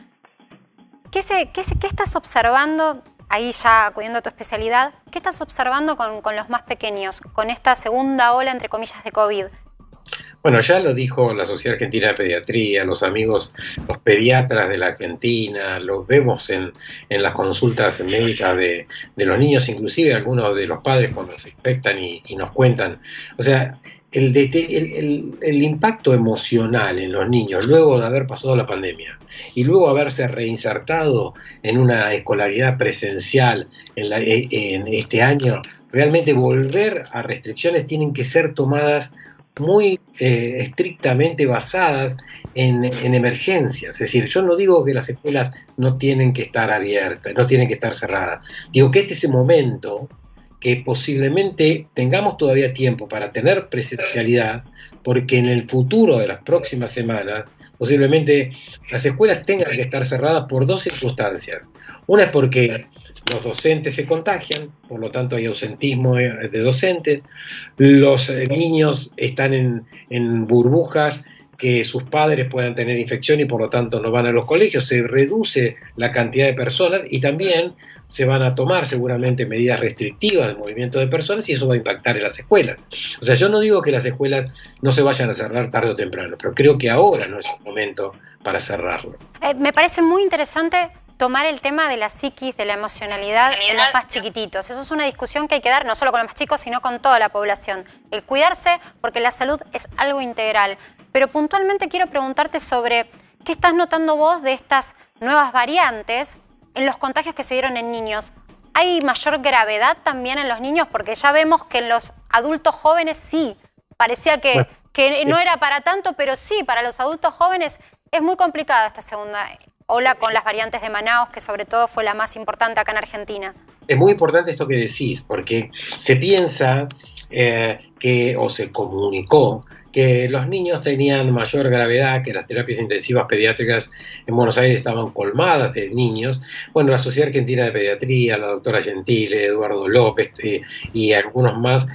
¿Qué estás observando, ahí ya acudiendo a tu especialidad, qué estás observando con los más pequeños, con esta segunda ola, entre comillas, de COVID? Bueno, ya lo dijo la Sociedad Argentina de Pediatría, los amigos, los pediatras de la Argentina, los vemos en las consultas médicas de los niños, inclusive algunos de los padres cuando se infectan y nos cuentan. O sea, el impacto emocional en los niños luego de haber pasado la pandemia y luego haberse reinsertado en una escolaridad presencial en este año, realmente volver a restricciones tienen que ser tomadas muy estrictamente basadas en emergencias. Es decir, yo no digo que las escuelas no tienen que estar abiertas, no tienen que estar cerradas. Digo que este es el momento que posiblemente tengamos todavía tiempo para tener presencialidad, porque en el futuro de las próximas semanas posiblemente las escuelas tengan que estar cerradas por 2 circunstancias. Una es porque los docentes se contagian, por lo tanto hay ausentismo de docentes, los niños están en burbujas que sus padres puedan tener infección y por lo tanto no van a los colegios, se reduce la cantidad de personas y también se van a tomar seguramente medidas restrictivas de movimiento de personas y eso va a impactar en las escuelas. O sea, yo no digo que las escuelas no se vayan a cerrar tarde o temprano, pero creo que ahora no es el momento para cerrarlas. Me parece muy interesante tomar el tema de la psiquis, de la emocionalidad en los más chiquititos. Eso es una discusión que hay que dar no solo con los más chicos, sino con toda la población. El cuidarse, porque la salud es algo integral. Pero puntualmente quiero preguntarte sobre qué estás notando vos de estas nuevas variantes en los contagios que se dieron en niños. ¿Hay mayor gravedad también en los niños? Porque ya vemos que en los adultos jóvenes sí. Parecía que no era para tanto, pero sí, para los adultos jóvenes es muy complicada esta segunda ola con las variantes de Manaos, que sobre todo fue la más importante acá en Argentina. Es muy importante esto que decís, porque se piensa o se comunicó que los niños tenían mayor gravedad, que las terapias intensivas pediátricas en Buenos Aires estaban colmadas de niños. Bueno, la Sociedad Argentina de Pediatría, la doctora Gentile, Eduardo López y algunos más,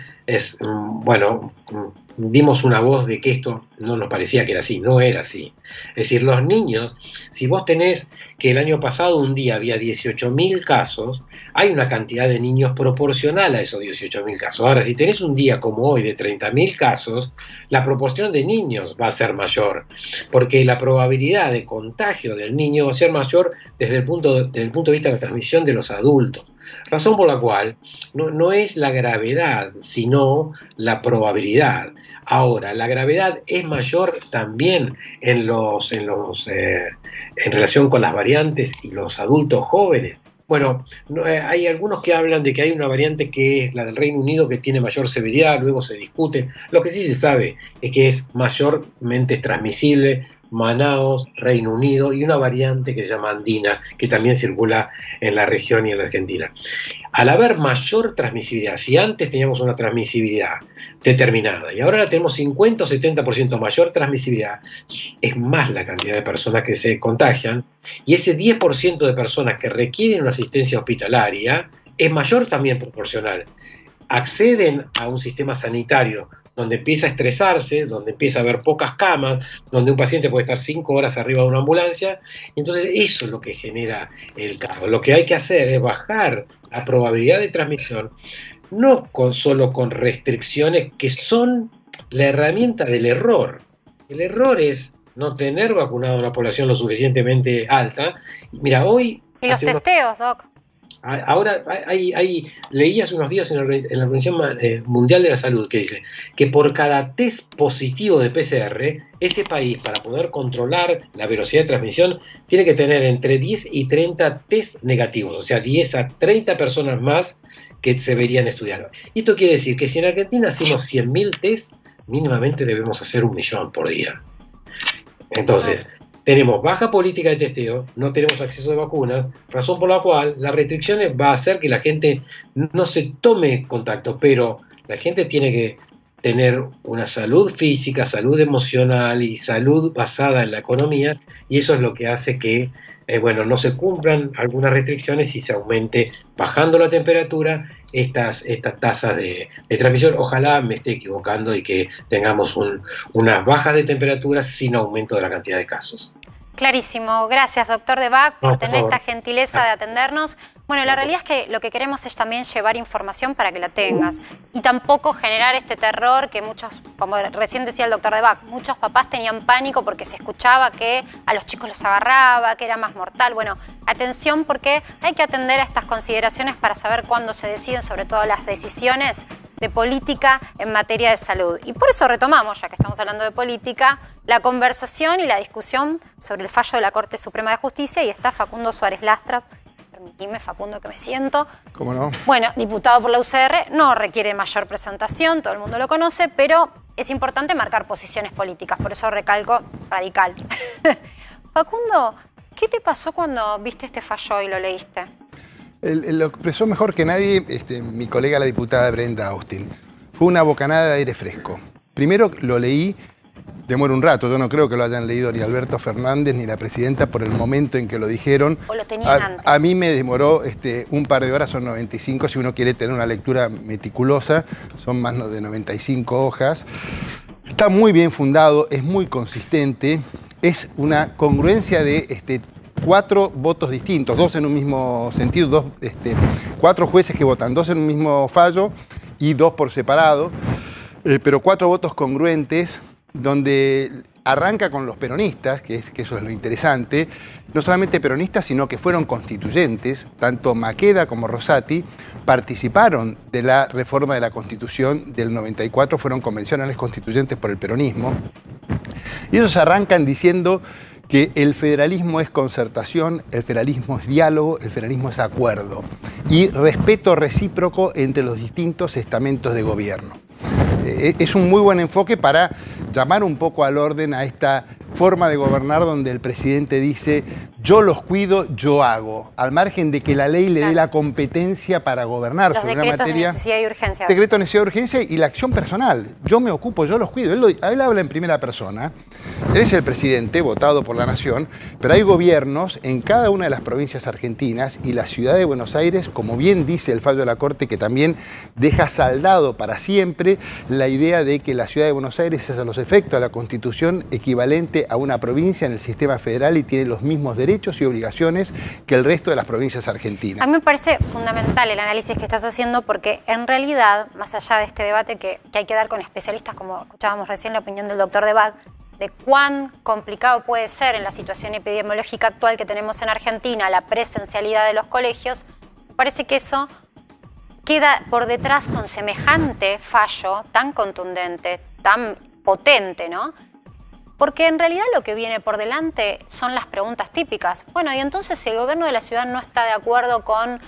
dimos una voz de que esto no nos parecía que era así, no era así. Es decir, los niños, si vos tenés que el año pasado un día había 18.000 casos, hay una cantidad de niños proporcional a esos 18.000 casos. Ahora, si tenés un día como hoy de 30.000 casos, la proporción de niños va a ser mayor, porque la probabilidad de contagio del niño va a ser mayor desde el punto de vista de la transmisión de los adultos. Razón por la cual no es la gravedad, sino la probabilidad. Ahora, la gravedad es mayor también en relación con las variantes y los adultos jóvenes. Bueno, hay algunos que hablan de que hay una variante que es la del Reino Unido que tiene mayor severidad, luego se discute. Lo que sí se sabe es que es mayormente transmisible Manaos, Reino Unido y una variante que se llama andina, que también circula en la región y en la Argentina. Al haber mayor transmisibilidad, si antes teníamos una transmisibilidad determinada y ahora la tenemos 50 o 70% mayor transmisibilidad, es más la cantidad de personas que se contagian y ese 10% de personas que requieren una asistencia hospitalaria es mayor también proporcional. Acceden a un sistema sanitario donde empieza a estresarse, donde empieza a haber pocas camas, donde un paciente puede estar 5 horas arriba de una ambulancia, y entonces eso es lo que genera el caos. Lo que hay que hacer es bajar la probabilidad de transmisión, no solo con restricciones que son la herramienta del error. El error es no tener vacunado a una población lo suficientemente alta. Mira, hoy... Y los testeos, Doc. Ahora leí hace unos días en la Organización Mundial de la Salud que dice que por cada test positivo de PCR, ese país, para poder controlar la velocidad de transmisión, tiene que tener entre 10 y 30 test negativos, o sea, 10 a 30 personas más que se deberían estudiar. Y esto quiere decir que si en Argentina hacemos 100.000 test, mínimamente debemos hacer 1.000.000 por día. Entonces... tenemos baja política de testeo, no tenemos acceso de vacunas, razón por la cual las restricciones va a hacer que la gente no se tome contacto, pero la gente tiene que tener una salud física, salud emocional y salud basada en la economía, y eso es lo que hace que no se cumplan algunas restricciones y se aumente, bajando la temperatura, estas tasas de transmisión. Ojalá me esté equivocando y que tengamos unas bajas de temperatura sin aumento de la cantidad de casos. Clarísimo. Gracias, doctor Debac, por tener esta gentileza de atendernos. Bueno, la realidad es que lo que queremos es también llevar información para que la tengas y tampoco generar este terror que muchos, como recién decía el doctor Debac, muchos papás tenían pánico porque se escuchaba que a los chicos los agarraba, que era más mortal. Bueno, atención porque hay que atender a estas consideraciones para saber cuándo se deciden, sobre todo las decisiones de política en materia de salud. Y por eso retomamos, ya que estamos hablando de política, la conversación y la discusión sobre el fallo de la Corte Suprema de Justicia y está Facundo Suárez Lastra. Permitime, Facundo, que me siento. ¿Cómo no? Bueno, diputado por la UCR, no requiere mayor presentación, todo el mundo lo conoce, pero es importante marcar posiciones políticas, por eso recalco radical. Facundo, ¿qué te pasó cuando viste este fallo y lo leíste? Lo expresó mejor que nadie mi colega, la diputada Brenda Austin. Fue una bocanada de aire fresco. Primero lo leí, demora un rato, yo no creo que lo hayan leído ni Alberto Fernández ni la presidenta por el momento en que lo dijeron. ¿O lo tenían antes? A mí me demoró un par de horas, son 95, si uno quiere tener una lectura meticulosa, son más de 95 hojas. Está muy bien fundado, es muy consistente, es una congruencia de 4 votos distintos, 2 en un mismo sentido, 4 jueces que votan, 2 en un mismo fallo y 2 por separado, pero 4 votos congruentes, donde arranca con los peronistas, que eso es lo interesante, no solamente peronistas, sino que fueron constituyentes, tanto Maqueda como Rosati participaron de la reforma de la Constitución del 94, fueron convencionales constituyentes por el peronismo, y ellos arrancan diciendo que el federalismo es concertación, el federalismo es diálogo, el federalismo es acuerdo y respeto recíproco entre los distintos estamentos de gobierno. Es un muy buen enfoque para llamar un poco al orden a esta forma de gobernar donde el presidente dice yo los cuido, yo hago, al margen de que la ley le dé la competencia para gobernar sobre una materia. De necesidad y urgencia. Decreto de necesidad y urgencia y la acción personal. Yo me ocupo, yo los cuido. Él habla en primera persona. Él es el presidente, votado por la nación, pero hay gobiernos en cada una de las provincias argentinas y la ciudad de Buenos Aires, como bien dice el fallo de la Corte, que también deja saldado para siempre la idea de que la ciudad de Buenos Aires es a los efectos de la Constitución equivalente a una provincia en el sistema federal y tiene los mismos derechos y obligaciones que el resto de las provincias argentinas. A mí me parece fundamental el análisis que estás haciendo porque en realidad, más allá de este debate que hay que dar con especialistas, como escuchábamos recién la opinión del doctor Debag, de cuán complicado puede ser en la situación epidemiológica actual que tenemos en Argentina la presencialidad de los colegios, parece que eso queda por detrás con semejante fallo tan contundente, tan potente, ¿no? Porque en realidad lo que viene por delante son las preguntas típicas. Bueno, y entonces si el gobierno de la ciudad no está de acuerdo con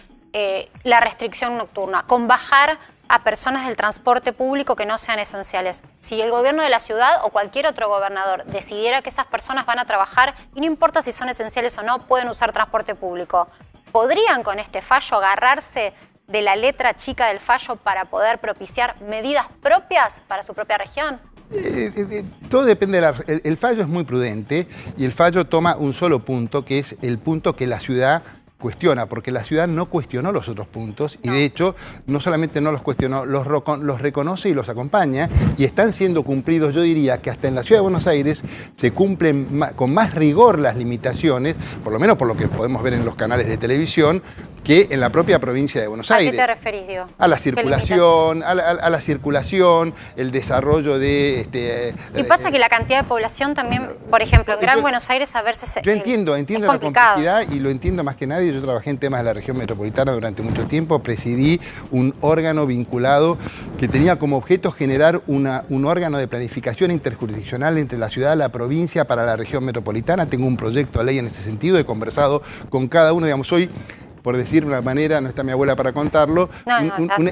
la restricción nocturna, con bajar a personas del transporte público que no sean esenciales. Si el gobierno de la ciudad o cualquier otro gobernador decidiera que esas personas van a trabajar, y no importa si son esenciales o no, pueden usar transporte público, ¿podrían con este fallo agarrarse de la letra chica del fallo para poder propiciar medidas propias para su propia región? Todo depende el fallo es muy prudente y el fallo toma un solo punto, que es el punto que la ciudad cuestiona, porque la ciudad no cuestionó los otros puntos y de hecho no solamente no los cuestionó, los reconoce y los acompaña y están siendo cumplidos. Yo diría que hasta en la ciudad de Buenos Aires se cumplen con más rigor las limitaciones, por lo menos por lo que podemos ver en los canales de televisión, que en la propia provincia de Buenos Aires. ¿A qué te referís, Diego? A la circulación, a la circulación, el desarrollo de... y pasa que la cantidad de población también, por ejemplo, en Gran Buenos Aires a verse... Yo entiendo la complejidad y lo entiendo más que nadie. Yo trabajé en temas de la región metropolitana durante mucho tiempo, presidí un órgano vinculado que tenía como objeto generar un órgano de planificación interjurisdiccional entre la ciudad, la provincia para la región metropolitana. Tengo un proyecto de ley en ese sentido, he conversado con cada uno, digamos, hoy, por decir una manera, no está mi abuela para contarlo,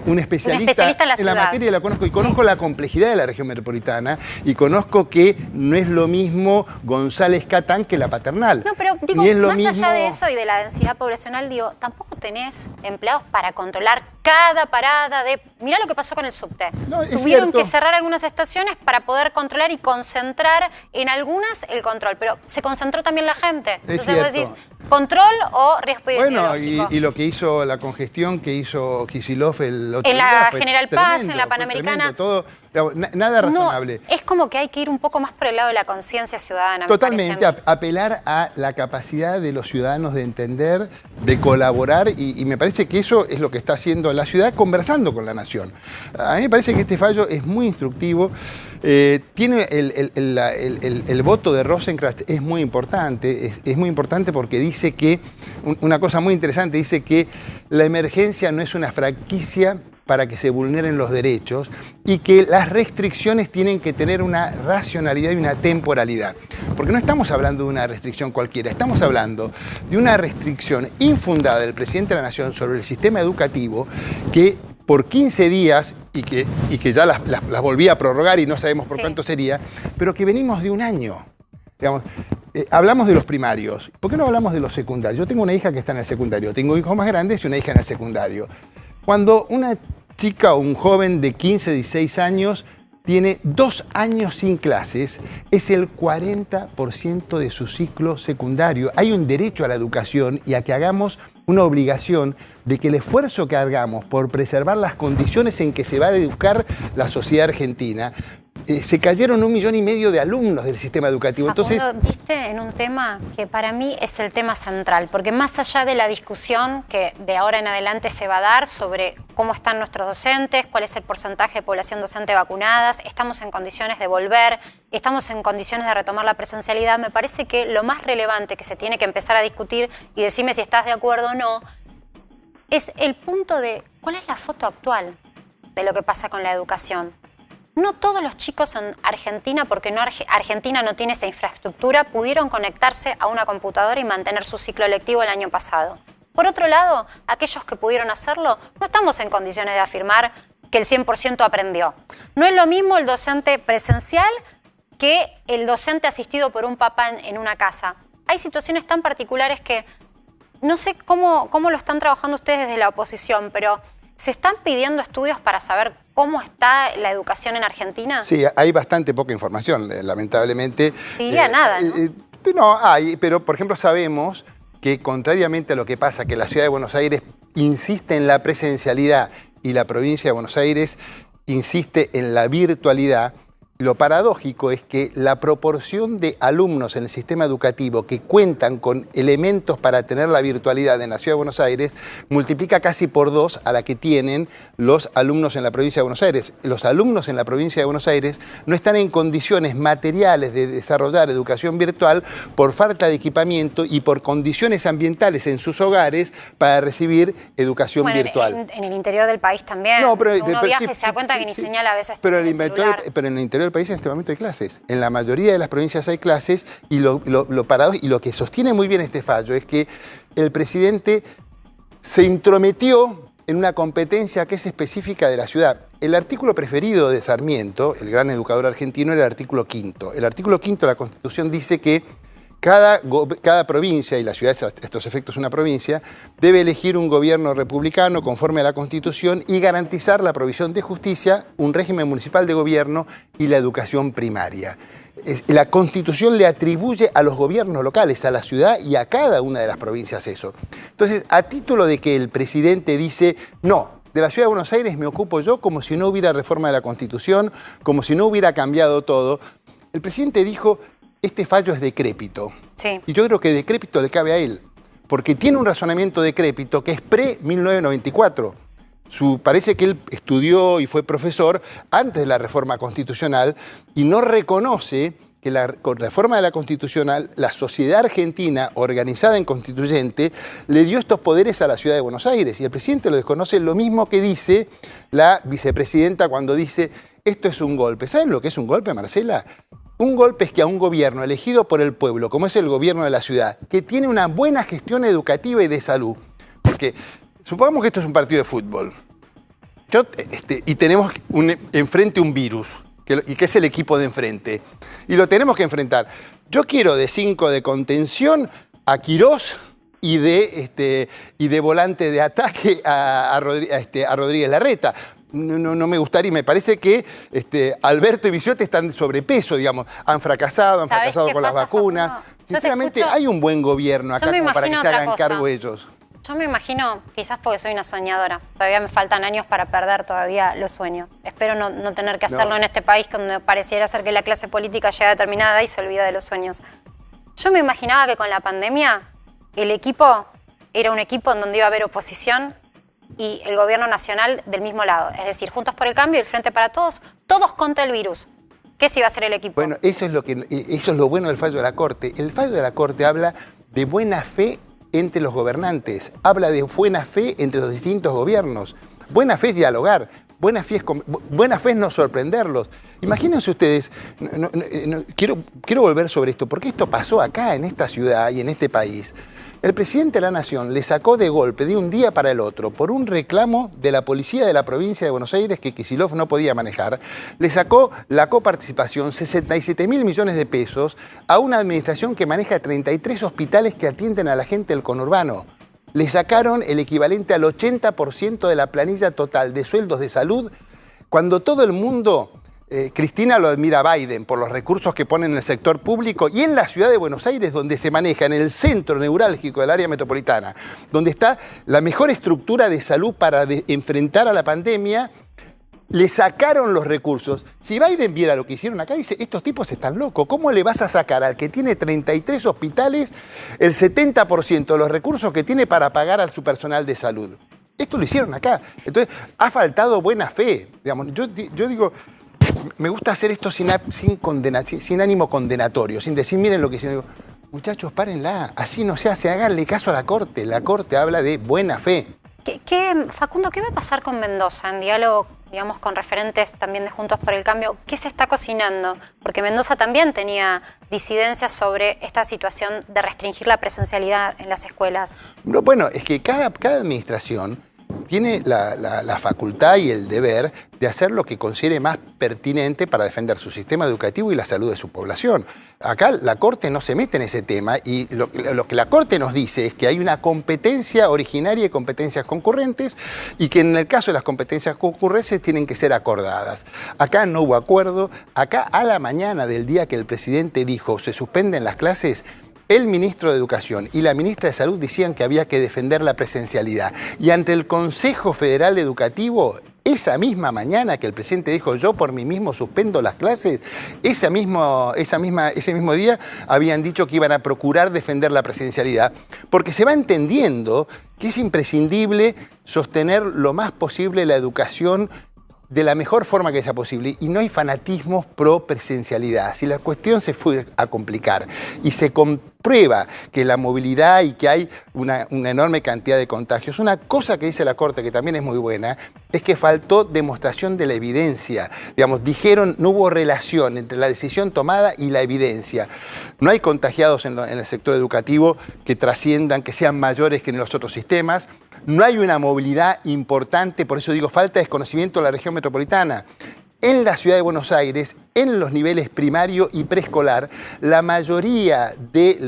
un especialista en la materia, la conozco y conozco la complejidad de la región metropolitana y conozco que no es lo mismo González Catán que la Paternal. No, pero digo, más allá de eso y de la densidad poblacional, digo, tampoco tenés empleados para controlar cada parada de... Mirá lo que pasó con el subte. No, tuvieron que cerrar algunas estaciones para poder controlar y concentrar en algunas el control, pero se concentró también la gente. Entonces vos decís, ¿control o riesgo epidemiológico? Bueno, y lo que hizo, la congestión que hizo Kicillof el otro en día la fue General tremendo, Paz, en la Panamericana. Todo, nada razonable. No, es como que hay que ir un poco más por el lado de la conciencia ciudadana. Totalmente, apelar a la capacidad de los ciudadanos de entender, de colaborar, y me parece que eso es lo que está haciendo la ciudad conversando con la nación. A mí me parece que este fallo es muy instructivo. Tiene el voto de Rosenkrantz es muy importante, es muy importante porque dice que, una cosa muy interesante, dice que la emergencia no es una franquicia para que se vulneren los derechos y que las restricciones tienen que tener una racionalidad y una temporalidad. Porque no estamos hablando de una restricción cualquiera, estamos hablando de una restricción infundada del presidente de la Nación sobre el sistema educativo que por 15 días, y que ya las volví a prorrogar y no sabemos por cuánto sería, pero que venimos de un año. Digamos, hablamos de los primarios. ¿Por qué no hablamos de los secundarios? Yo tengo una hija que está en el secundario, tengo hijos más grandes y una hija en el secundario. Cuando una chica o un joven de 15, 16 años tiene 2 años sin clases, es el 40% de su ciclo secundario. Hay un derecho a la educación y a que hagamos una obligación de que el esfuerzo que hagamos por preservar las condiciones en que se va a educar la sociedad argentina se cayeron 1,5 millones de alumnos del sistema educativo. Entonces, diste en un tema que para mí es el tema central, porque más allá de la discusión que de ahora en adelante se va a dar sobre cómo están nuestros docentes, cuál es el porcentaje de población docente vacunadas, estamos en condiciones de volver, estamos en condiciones de retomar la presencialidad, me parece que lo más relevante que se tiene que empezar a discutir, y decime si estás de acuerdo o no, es el punto de cuál es la foto actual de lo que pasa con la educación. No todos los chicos en Argentina, porque Argentina no tiene esa infraestructura, pudieron conectarse a una computadora y mantener su ciclo lectivo el año pasado. Por otro lado, aquellos que pudieron hacerlo, no estamos en condiciones de afirmar que el 100% aprendió. No es lo mismo el docente presencial que el docente asistido por un papá en una casa. Hay situaciones tan particulares que no sé cómo lo están trabajando ustedes desde la oposición, pero ¿se están pidiendo estudios para saber cómo está la educación en Argentina? Sí, hay bastante poca información, lamentablemente. Diría nada, ¿no? No, hay, pero por ejemplo sabemos que contrariamente a lo que pasa, que la Ciudad de Buenos Aires insiste en la presencialidad y la provincia de Buenos Aires insiste en la virtualidad, lo paradójico es que la proporción de alumnos en el sistema educativo que cuentan con elementos para tener la virtualidad en la Ciudad de Buenos Aires multiplica casi por 2 a la que tienen los alumnos en la provincia de Buenos Aires. Los alumnos en la provincia de Buenos Aires no están en condiciones materiales de desarrollar educación virtual por falta de equipamiento y por condiciones ambientales en sus hogares para recibir educación virtual. En el interior del país también. No, pero, uno viaja y se da cuenta que ni señala a veces. Pero en el interior del país en este momento hay clases. En la mayoría de las provincias hay clases y lo que sostiene muy bien este fallo es que el presidente se intrometió en una competencia que es específica de la ciudad. El artículo preferido de Sarmiento, el gran educador argentino, era el artículo 5. El artículo 5 de la Constitución dice que cada provincia, y la ciudad es a estos efectos una provincia, debe elegir un gobierno republicano conforme a la Constitución y garantizar la provisión de justicia, un régimen municipal de gobierno y la educación primaria. La Constitución le atribuye a los gobiernos locales, a la ciudad y a cada una de las provincias eso. Entonces, a título de que el presidente dice, no, de la Ciudad de Buenos Aires me ocupo yo, como si no hubiera reforma de la Constitución, como si no hubiera cambiado todo, el presidente dijo, este fallo es decrépito. Sí. Y yo creo que decrépito le cabe a él, porque tiene un razonamiento decrépito que es pre-1994. Parece que él estudió y fue profesor antes de la reforma constitucional y no reconoce que con la reforma de la constitucional, la sociedad argentina organizada en constituyente le dio estos poderes a la Ciudad de Buenos Aires. Y el presidente lo desconoce, lo mismo que dice la vicepresidenta cuando dice esto es un golpe. ¿Saben lo que es un golpe, Marcela? Un golpe es que a un gobierno elegido por el pueblo, como es el gobierno de la ciudad, que tiene una buena gestión educativa y de salud, porque supongamos que esto es un partido de fútbol, y tenemos enfrente un virus, que es el equipo de enfrente, y lo tenemos que enfrentar. Yo quiero de 5 de contención a Quirós y de volante de ataque a Rodríguez Larreta. No me gustaría, me parece que Alberto y Bisciotti están de sobrepeso, digamos, han fracasado con las vacunas. Facundo? Sinceramente, hay un buen gobierno acá como para que se hagan cargo ellos. Yo me imagino, quizás porque soy una soñadora, todavía me faltan años para perder todavía los sueños. Espero no tener que hacerlo en este país donde pareciera ser que la clase política llega determinada y se olvida de los sueños. Yo me imaginaba que con la pandemia el equipo era un equipo en donde iba a haber oposición y el gobierno nacional del mismo lado. Es decir, Juntos por el Cambio y el Frente para Todos, todos contra el virus. ¿Qué sí va a hacer el equipo? Bueno, eso es lo bueno del fallo de la Corte. El fallo de la Corte habla de buena fe entre los gobernantes, habla de buena fe entre los distintos gobiernos. Buena fe es dialogar, buena fe es no sorprenderlos. Imagínense ustedes, quiero volver sobre esto, porque esto pasó acá, en esta ciudad y en este país. El presidente de la Nación le sacó de golpe, de un día para el otro, por un reclamo de la policía de la provincia de Buenos Aires que Kicillof no podía manejar, le sacó la coparticipación, 67.000 millones de pesos, a una administración que maneja 33 hospitales que atienden a la gente del conurbano. Le sacaron el equivalente al 80% de la planilla total de sueldos de salud, cuando todo el mundo... Cristina lo admira a Biden por los recursos que pone en el sector público y en la ciudad de Buenos Aires, donde se maneja en el centro neurálgico del área metropolitana, donde está la mejor estructura de salud para enfrentar a la pandemia, Le sacaron los recursos. Si Biden viera lo que hicieron acá, dice, estos tipos están locos. ¿Cómo le vas a sacar al que tiene 33 hospitales el 70% de los recursos que tiene para pagar a su personal de salud? Esto lo hicieron acá. Entonces, ha faltado buena fe. Digamos, yo digo, me gusta hacer esto sin ánimo condenatorio, sin decir, miren lo que hicieron. Digo, muchachos, párenla. Así no se hace. Háganle caso a la Corte. La Corte habla de buena fe. Facundo, ¿qué va a pasar con Mendoza en diálogo, digamos, con referentes también de Juntos por el Cambio? ¿Qué se está cocinando? Porque Mendoza también tenía disidencias sobre esta situación de restringir la presencialidad en las escuelas. No, bueno, es que cada administración tiene la facultad y el deber de hacer lo que considere más pertinente para defender su sistema educativo y la salud de su población. Acá la Corte no se mete en ese tema y lo que la Corte nos dice es que hay una competencia originaria y competencias concurrentes y que en el caso de las competencias concurrentes tienen que ser acordadas. Acá no hubo acuerdo, acá a la mañana del día que el presidente dijo se suspenden las clases, el ministro de Educación y la ministra de Salud decían que había que defender la presencialidad. Y ante el Consejo Federal Educativo, esa misma mañana que el presidente dijo yo por mí mismo suspendo las clases, ese mismo día habían dicho que iban a procurar defender la presencialidad, porque se va entendiendo que es imprescindible sostener lo más posible la educación de la mejor forma que sea posible y no hay fanatismos pro presencialidad. Si la cuestión se fue a complicar y se comprueba que la movilidad y que hay una enorme cantidad de contagios, una cosa que dice la Corte que también es muy buena es que faltó demostración de la evidencia. Digamos, dijeron no hubo relación entre la decisión tomada y la evidencia. No hay contagiados en el sector educativo que trasciendan, que sean mayores que en los otros sistemas. No hay una movilidad importante, por eso digo, falta de desconocimiento de la región metropolitana. En la ciudad de Buenos Aires, en los niveles primario y preescolar, la mayoría de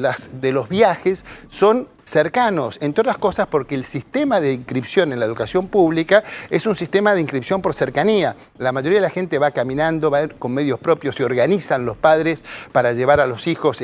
los viajes son cercanos, entre otras cosas porque el sistema de inscripción en la educación pública es un sistema de inscripción por cercanía. La mayoría de la gente va caminando, va con medios propios, se organizan los padres para llevar a los hijos,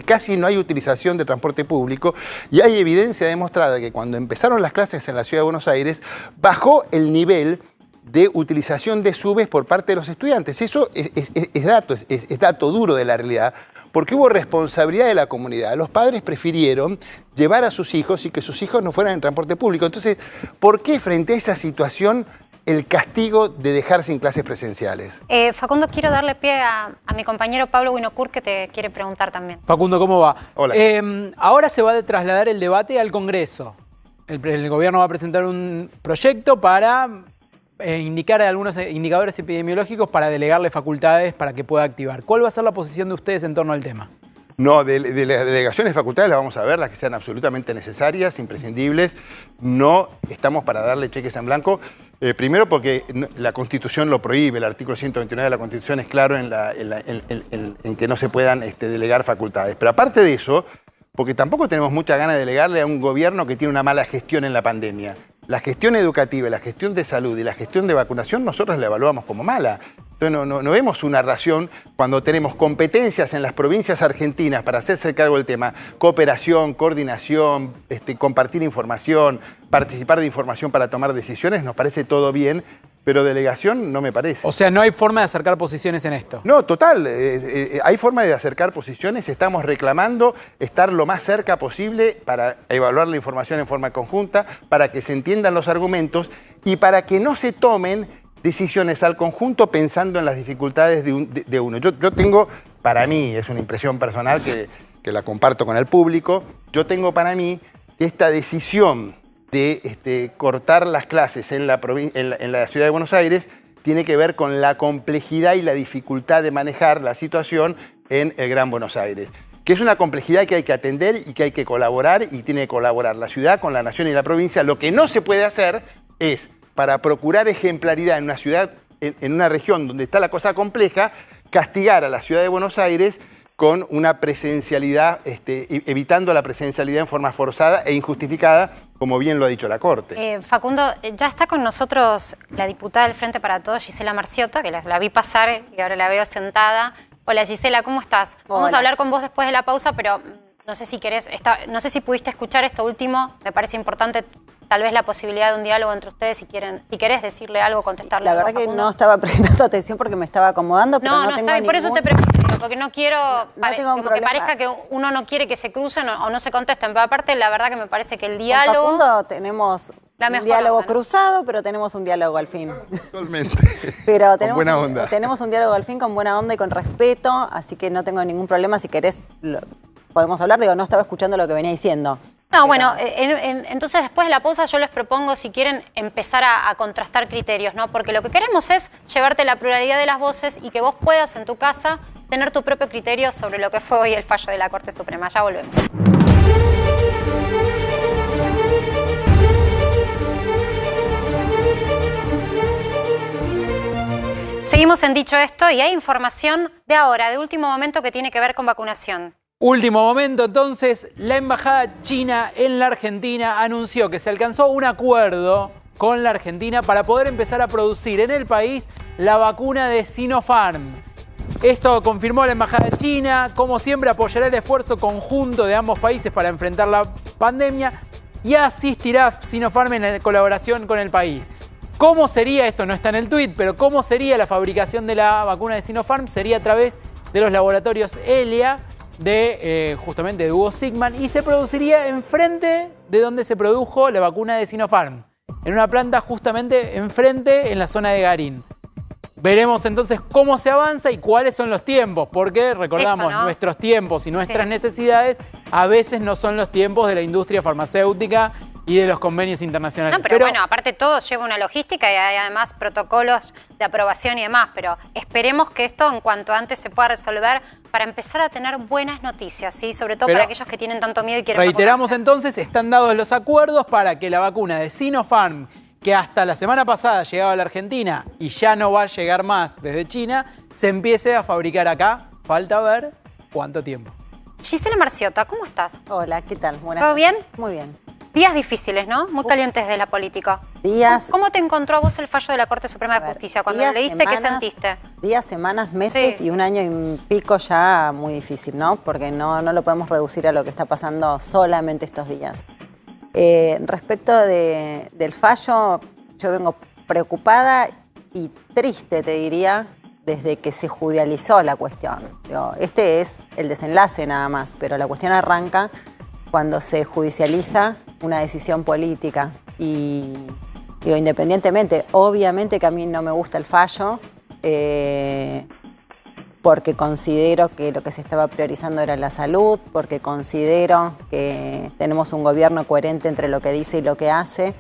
casi no hay utilización de transporte público y hay evidencia demostrada que cuando empezaron las clases en la ciudad de Buenos Aires, bajó el nivel de utilización de subes por parte de los estudiantes. Eso es dato duro de la realidad, porque hubo responsabilidad de la comunidad. Los padres prefirieron llevar a sus hijos y que sus hijos no fueran en transporte público. Entonces, ¿por qué frente a esa situación el castigo de dejar sin clases presenciales? Facundo, quiero darle pie a mi compañero Pablo Winocur que te quiere preguntar también. Facundo, ¿cómo va? Hola. Ahora se va a trasladar el debate al Congreso. El gobierno va a presentar un proyecto para indicar algunos indicadores epidemiológicos para delegarle facultades para que pueda activar. ¿Cuál va a ser la posición de ustedes en torno al tema? No, de las delegaciones facultades las vamos a ver, las que sean absolutamente necesarias, imprescindibles. No estamos para darle cheques en blanco. Primero porque la Constitución lo prohíbe, el artículo 129 de la Constitución es claro en que no se puedan delegar facultades. Pero aparte de eso, porque tampoco tenemos mucha ganas de delegarle a un gobierno que tiene una mala gestión en la pandemia. La gestión educativa, la gestión de salud y la gestión de vacunación nosotros la evaluamos como mala. Entonces no vemos una razón cuando tenemos competencias en las provincias argentinas para hacerse cargo del tema. Cooperación, coordinación, compartir información, participar de información para tomar decisiones, nos parece todo bien, pero delegación no me parece. O sea, no hay forma de acercar posiciones en esto. No, total. Hay forma de acercar posiciones. Estamos reclamando estar lo más cerca posible para evaluar la información en forma conjunta, para que se entiendan los argumentos y para que no se tomen decisiones al conjunto pensando en las dificultades de uno. Yo tengo, para mí, es una impresión personal que la comparto con el público, yo tengo para mí que esta decisión de cortar las clases en la ciudad de Buenos Aires tiene que ver con la complejidad y la dificultad de manejar la situación en el Gran Buenos Aires, que es una complejidad que hay que atender y que hay que colaborar y tiene que colaborar la ciudad con la nación y la provincia. Lo que no se puede hacer es, para procurar ejemplaridad en una ciudad, en una región donde está la cosa compleja, castigar a la ciudad de Buenos Aires con una presencialidad, evitando la presencialidad en forma forzada e injustificada, como bien lo ha dicho la Corte. Facundo, ya está con nosotros la diputada del Frente para Todos, Gisela Marciotto, que la vi pasar y ahora la veo sentada. Hola Gisela, ¿cómo estás? Hola. Vamos a hablar con vos después de la pausa, pero no sé si querés, no sé si pudiste escuchar esto último, me parece importante tal vez la posibilidad de un diálogo entre ustedes, si querés decirle algo, contestarle la algo. verdad que no estaba prestando atención porque me estaba acomodando, pero no tengo por eso te pregunto, porque no quiero como que parezca que uno no quiere que se crucen o no se contesten, pero aparte la verdad que me parece que el diálogo... Con Facundo tenemos un diálogo cruzado, pero tenemos un diálogo al fin. Totalmente. Pero con buena onda. Tenemos un diálogo al fin con buena onda y con respeto, así que no tengo ningún problema. Si querés, podemos hablar. Digo, no estaba escuchando lo que venía diciendo. No, bueno, entonces después de la pausa yo les propongo, si quieren, empezar a contrastar criterios, ¿no? Porque lo que queremos es llevarte la pluralidad de las voces y que vos puedas en tu casa tener tu propio criterio sobre lo que fue hoy el fallo de la Corte Suprema. Ya volvemos. Seguimos en Dicho Esto y hay información de ahora, de último momento, que tiene que ver con vacunación. Último momento, entonces, la embajada china en la Argentina anunció que se alcanzó un acuerdo con la Argentina para poder empezar a producir en el país la vacuna de Sinopharm. Esto confirmó la embajada china, como siempre apoyará el esfuerzo conjunto de ambos países para enfrentar la pandemia y asistirá Sinopharm en colaboración con el país. ¿Cómo sería esto? No está en el tuit, pero ¿cómo sería la fabricación de la vacuna de Sinopharm? Sería a través de los laboratorios Elia, justamente de Hugo Sigman, y se produciría enfrente de donde se produjo la vacuna de Sinopharm, en una planta justamente enfrente en la zona de Garín. Veremos entonces cómo se avanza y cuáles son los tiempos, porque recordamos, nuestros tiempos y nuestras necesidades a veces no son los tiempos de la industria farmacéutica y de los convenios internacionales. No, pero bueno, aparte todo lleva una logística y hay además protocolos de aprobación y demás, pero esperemos que esto en cuanto antes se pueda resolver para empezar a tener buenas noticias, ¿sí? Sobre todo para aquellos que tienen tanto miedo y quieren reiteramos vacunarse. Entonces, están dados los acuerdos para que la vacuna de Sinopharm, que hasta la semana pasada llegaba a la Argentina y ya no va a llegar más desde China, se empiece a fabricar acá. Falta ver cuánto tiempo. Gisela Marciota, ¿cómo estás? Hola, ¿qué tal? Buenas ¿Todo bien? Muy bien. Días difíciles, ¿no? Muy calientes de la política. Días. ¿Cómo te encontró a vos el fallo de la Corte Suprema de Justicia? Cuando lo leíste, ¿qué sentiste? Días, semanas, meses y un año y pico ya muy difícil, ¿no? Porque no lo podemos reducir a lo que está pasando solamente estos días. Respecto del fallo, yo vengo preocupada y triste, te diría, desde que se judicializó la cuestión. Este es el desenlace nada más, pero la cuestión arranca cuando se judicializa una decisión política. Y digo, independientemente, obviamente que a mí no me gusta el fallo, porque considero que lo que se estaba priorizando era la salud, porque considero que tenemos un gobierno coherente entre lo que dice y lo que hace,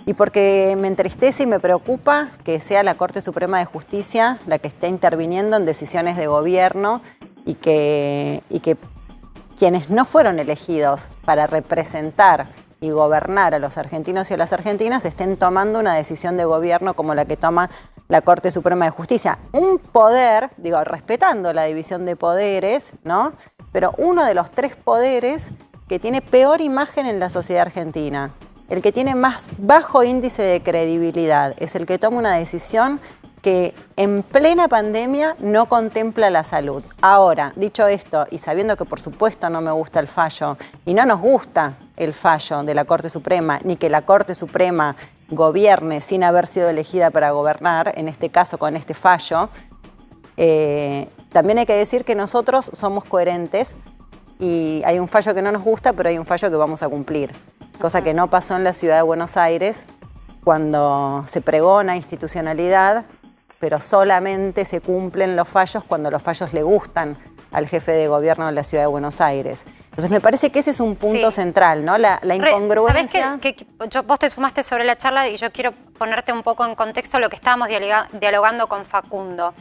y porque me entristece y me preocupa que sea la Corte Suprema de Justicia la que esté interviniendo en decisiones de gobierno y que quienes no fueron elegidos para representar y gobernar a los argentinos y a las argentinas estén tomando una decisión de gobierno como la que toma la Corte Suprema de Justicia. Un poder, digo, respetando la división de poderes, ¿no? Pero uno de los tres poderes que tiene peor imagen en la sociedad argentina, el que tiene más bajo índice de credibilidad, es el que toma una decisión que en plena pandemia no contempla la salud. Ahora, dicho esto, y sabiendo que por supuesto no me gusta el fallo, y no nos gusta el fallo de la Corte Suprema, ni que la Corte Suprema gobierne sin haber sido elegida para gobernar, en este caso con este fallo, también hay que decir que nosotros somos coherentes y hay un fallo que no nos gusta, pero hay un fallo que vamos a cumplir. Cosa que no pasó en la ciudad de Buenos Aires, cuando se pregona institucionalidad, pero solamente se cumplen los fallos cuando los fallos le gustan al jefe de gobierno de la ciudad de Buenos Aires. Entonces me parece que ese es un punto central, ¿no? La incongruencia. ¿Sabés que vos te sumaste sobre la charla y yo quiero ponerte un poco en contexto lo que estábamos dialogando con Facundo?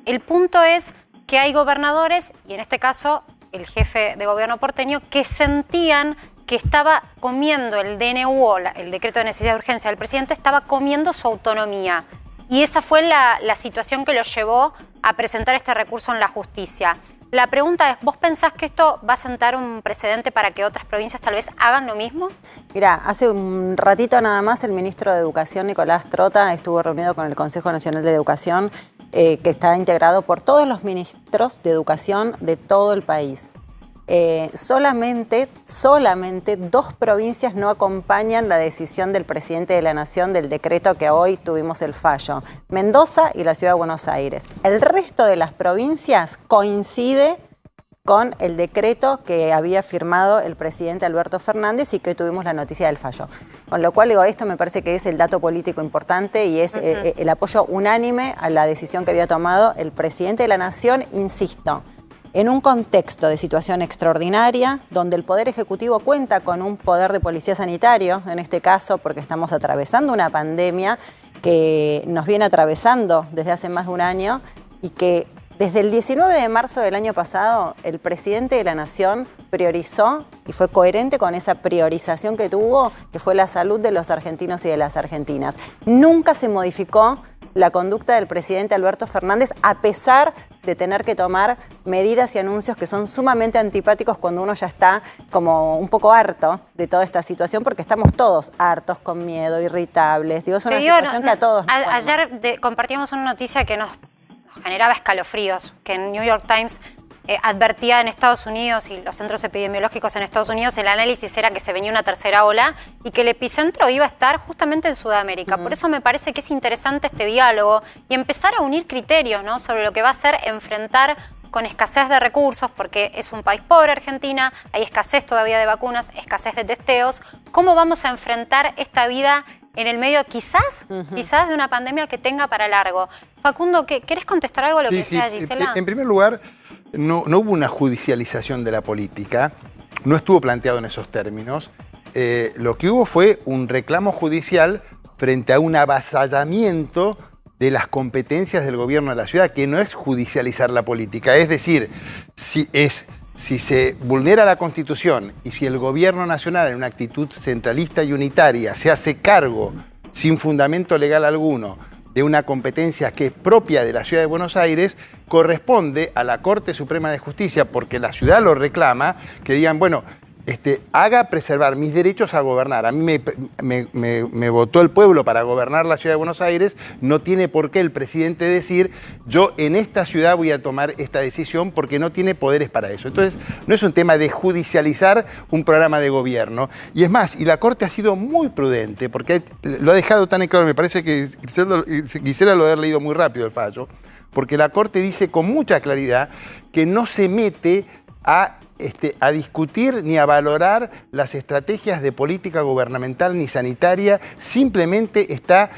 El punto es que hay gobernadores, y en este caso el jefe de gobierno porteño, que sentían que estaba comiendo el DNU, el decreto de necesidad de urgencia del presidente, estaba comiendo su autonomía. Y esa fue la situación que lo llevó a presentar este recurso en la justicia. La pregunta es, ¿vos pensás que esto va a sentar un precedente para que otras provincias tal vez hagan lo mismo? Mirá, hace un ratito nada más el ministro de Educación, Nicolás Trota, estuvo reunido con el Consejo Nacional de Educación, que está integrado por todos los ministros de Educación de todo el país. solamente 2 provincias no acompañan la decisión del presidente de la Nación del decreto que hoy tuvimos el fallo. Mendoza y la Ciudad de Buenos Aires. El resto de las provincias coincide con el decreto que había firmado el presidente Alberto Fernández y que hoy tuvimos la noticia del fallo. Con lo cual, digo, esto me parece que es el dato político importante y es el apoyo unánime a la decisión que había tomado el presidente de la Nación, insisto, en un contexto de situación extraordinaria, donde el Poder Ejecutivo cuenta con un poder de policía sanitario, en este caso porque estamos atravesando una pandemia que nos viene atravesando desde hace más de un año y que desde el 19 de marzo del año pasado el presidente de la Nación priorizó y fue coherente con esa priorización que tuvo, que fue la salud de los argentinos y de las argentinas. Nunca se modificó la conducta del presidente Alberto Fernández, a pesar de tener que tomar medidas y anuncios que son sumamente antipáticos cuando uno ya está como un poco harto de toda esta situación, porque estamos todos hartos, con miedo, irritables. Digo, es una situación que a todos nos pone. Ayer compartíamos una noticia que nos generaba escalofríos, que en New York Times advertía en Estados Unidos y los centros epidemiológicos en Estados Unidos, el análisis era que se venía una tercera ola y que el epicentro iba a estar justamente en Sudamérica. Por eso me parece que es interesante este diálogo y empezar a unir criterios, ¿no?, sobre lo que va a ser enfrentar con escasez de recursos, porque es un país pobre Argentina, hay escasez todavía de vacunas, escasez de testeos. ¿Cómo vamos a enfrentar esta vida en el medio quizás de una pandemia que tenga para largo? Facundo, ¿querés contestar algo a lo que decía Gisela? En primer lugar, no hubo una judicialización de la política, no estuvo planteado en esos términos. Lo que hubo fue un reclamo judicial frente a un avasallamiento de las competencias del gobierno de la ciudad, que no es judicializar la política. Es decir, si se vulnera la Constitución y si el gobierno nacional, en una actitud centralista y unitaria, se hace cargo, sin fundamento legal alguno, de una competencia que es propia de la Ciudad de Buenos Aires, corresponde a la Corte Suprema de Justicia, porque la ciudad lo reclama, que digan, bueno, haga preservar mis derechos a gobernar. A mí me votó el pueblo para gobernar la Ciudad de Buenos Aires, no tiene por qué el presidente decir, yo en esta ciudad voy a tomar esta decisión, porque no tiene poderes para eso. Entonces, no es un tema de judicializar un programa de gobierno. Y es más, y la Corte ha sido muy prudente, porque lo ha dejado tan en claro, me parece que Gisela lo haber leído muy rápido el fallo, porque la Corte dice con mucha claridad que no se mete a discutir ni a valorar las estrategias de política gubernamental ni sanitaria, simplemente está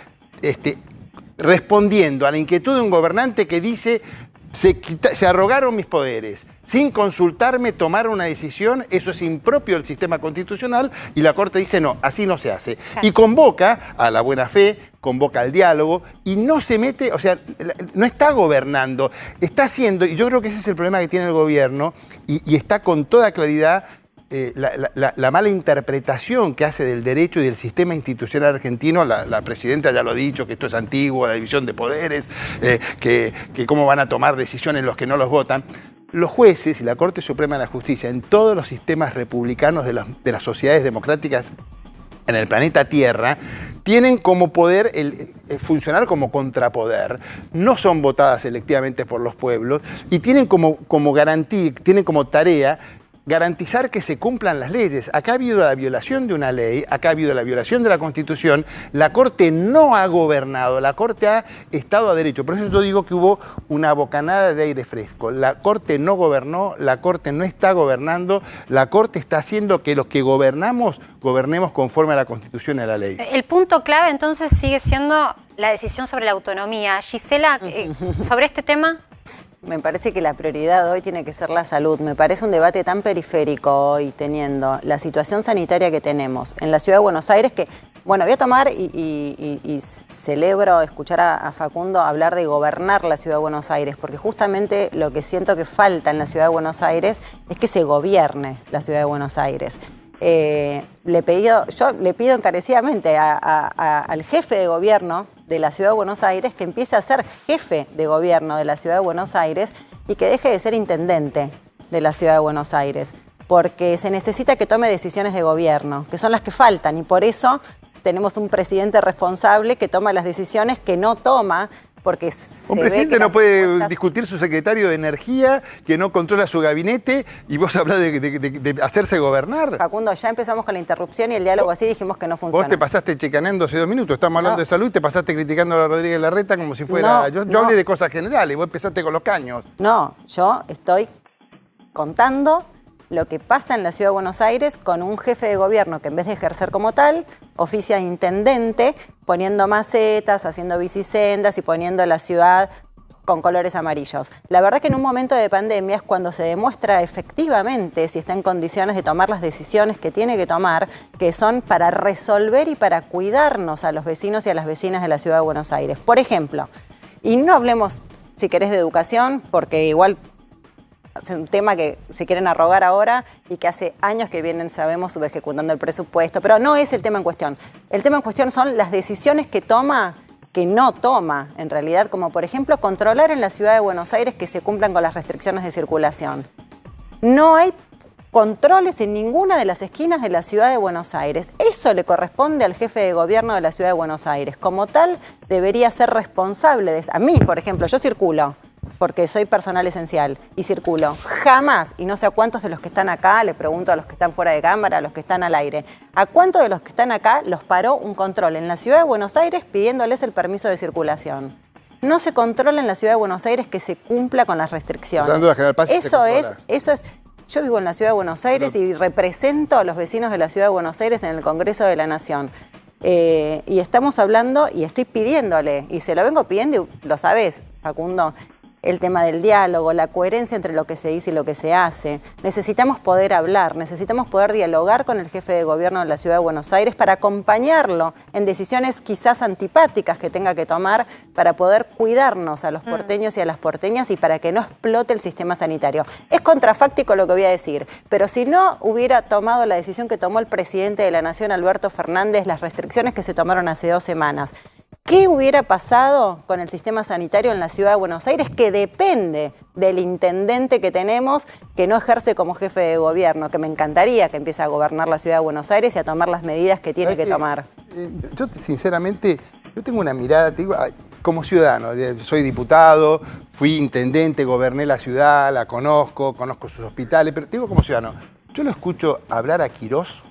respondiendo a la inquietud de un gobernante que dice, se arrogaron mis poderes, sin consultarme tomaron una decisión, eso es impropio del sistema constitucional, y la Corte dice no, así no se hace. Y convoca a la buena fe, convoca al diálogo y no se mete, o sea, no está gobernando, está haciendo, y yo creo que ese es el problema que tiene el gobierno, y está con toda claridad la mala interpretación que hace del derecho y del sistema institucional argentino. La presidenta ya lo ha dicho, que esto es antiguo, la división de poderes, que cómo van a tomar decisiones los que no los votan. Los jueces y la Corte Suprema de la Justicia en todos los sistemas republicanos de las sociedades democráticas en el planeta Tierra tienen como poder funcionar como contrapoder, no son votadas electivamente por los pueblos y tienen como garantía, tienen como tarea garantizar que se cumplan las leyes. Acá ha habido la violación de una ley, acá ha habido la violación de la Constitución, la Corte no ha gobernado, la Corte ha estado a derecho. Por eso yo digo que hubo una bocanada de aire fresco. La Corte no gobernó, la Corte no está gobernando, la Corte está haciendo que los que gobernamos, gobernemos conforme a la Constitución y a la ley. El punto clave entonces sigue siendo la decisión sobre la autonomía. Gisela, sobre este tema... Me parece que la prioridad hoy tiene que ser la salud. Me parece un debate tan periférico hoy, teniendo la situación sanitaria que tenemos en la Ciudad de Buenos Aires, que, bueno, voy a tomar y celebro escuchar a Facundo hablar de gobernar la Ciudad de Buenos Aires, porque justamente lo que siento que falta en la Ciudad de Buenos Aires es que se gobierne la Ciudad de Buenos Aires. Yo le pido encarecidamente al jefe de gobierno de la Ciudad de Buenos Aires que empiece a ser jefe de gobierno de la Ciudad de Buenos Aires y que deje de ser intendente de la Ciudad de Buenos Aires, porque se necesita que tome decisiones de gobierno, que son las que faltan, y por eso tenemos un presidente responsable que toma las decisiones que no toma porque un presidente no puede discutir su secretario de Energía, que no controla su gabinete, y vos hablás de hacerse gobernar. Facundo, ya empezamos con la interrupción y el diálogo así dijimos que no funciona. Vos te pasaste checaneando hace 2 minutos, estamos hablando de salud y te pasaste criticando a Rodríguez Larreta como si fuera... yo hablé de cosas generales, vos empezaste con los caños. No, yo estoy contando lo que pasa en la Ciudad de Buenos Aires con un jefe de gobierno que en vez de ejercer como tal, oficia de intendente, poniendo macetas, haciendo bicisendas y poniendo la ciudad con colores amarillos. La verdad que en un momento de pandemia es cuando se demuestra efectivamente si está en condiciones de tomar las decisiones que tiene que tomar, que son para resolver y para cuidarnos a los vecinos y a las vecinas de la Ciudad de Buenos Aires. Por ejemplo, y no hablemos, si querés, de educación, porque igual... es un tema que se quieren arrogar ahora y que hace años que vienen, sabemos, subejecutando el presupuesto, pero no es el tema en cuestión. El tema en cuestión son las decisiones que toma, que no toma, en realidad, como por ejemplo controlar en la Ciudad de Buenos Aires que se cumplan con las restricciones de circulación. No hay controles en ninguna de las esquinas de la Ciudad de Buenos Aires. Eso le corresponde al jefe de gobierno de la Ciudad de Buenos Aires. Como tal, debería ser responsable de esto. A mí, por ejemplo, yo circulo, porque soy personal esencial y circulo. Jamás, y no sé a cuántos de los que están acá, le pregunto a los que están fuera de cámara, a los que están al aire, ¿a cuántos de los que están acá los paró un control en la Ciudad de Buenos Aires pidiéndoles el permiso de circulación? No se controla en la Ciudad de Buenos Aires que se cumpla con las restricciones. Eso es. Yo vivo en la Ciudad de Buenos Aires y represento a los vecinos de la Ciudad de Buenos Aires en el Congreso de la Nación. Y estamos hablando y estoy pidiéndole, y se lo vengo pidiendo, y lo sabés, Facundo, el tema del diálogo, la coherencia entre lo que se dice y lo que se hace. Necesitamos poder hablar, necesitamos poder dialogar con el jefe de gobierno de la Ciudad de Buenos Aires para acompañarlo en decisiones quizás antipáticas que tenga que tomar para poder cuidarnos a los porteños y a las porteñas y para que no explote el sistema sanitario. Es contrafáctico lo que voy a decir, pero si no hubiera tomado la decisión que tomó el presidente de la Nación, Alberto Fernández, las restricciones que se tomaron hace 2 semanas, ¿qué hubiera pasado con el sistema sanitario en la Ciudad de Buenos Aires, que depende del intendente que tenemos, que no ejerce como jefe de gobierno, que me encantaría que empiece a gobernar la Ciudad de Buenos Aires y a tomar las medidas que tiene que tomar? Yo, sinceramente, yo tengo una mirada, te digo, como ciudadano, soy diputado, fui intendente, goberné la ciudad, la conozco sus hospitales, pero te digo como ciudadano, yo lo escucho hablar a Quirós.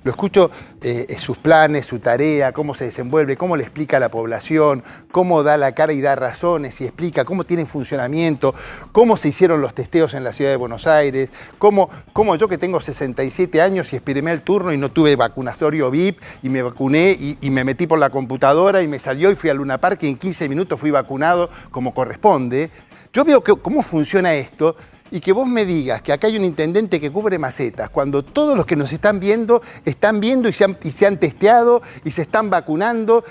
Lo escucho, sus planes, su tarea, cómo se desenvuelve, cómo le explica a la población, cómo da la cara y da razones y explica cómo tienen funcionamiento, cómo se hicieron los testeos en la Ciudad de Buenos Aires, cómo yo que tengo 67 años y expiré el turno y no tuve vacunatorio VIP y me vacuné y me metí por la computadora y me salió y fui a Luna Park y en 15 minutos fui vacunado como corresponde. Yo veo cómo funciona esto. Y que vos me digas que acá hay un intendente que cubre macetas, cuando todos los que nos están viendo y se han testeado y se están vacunando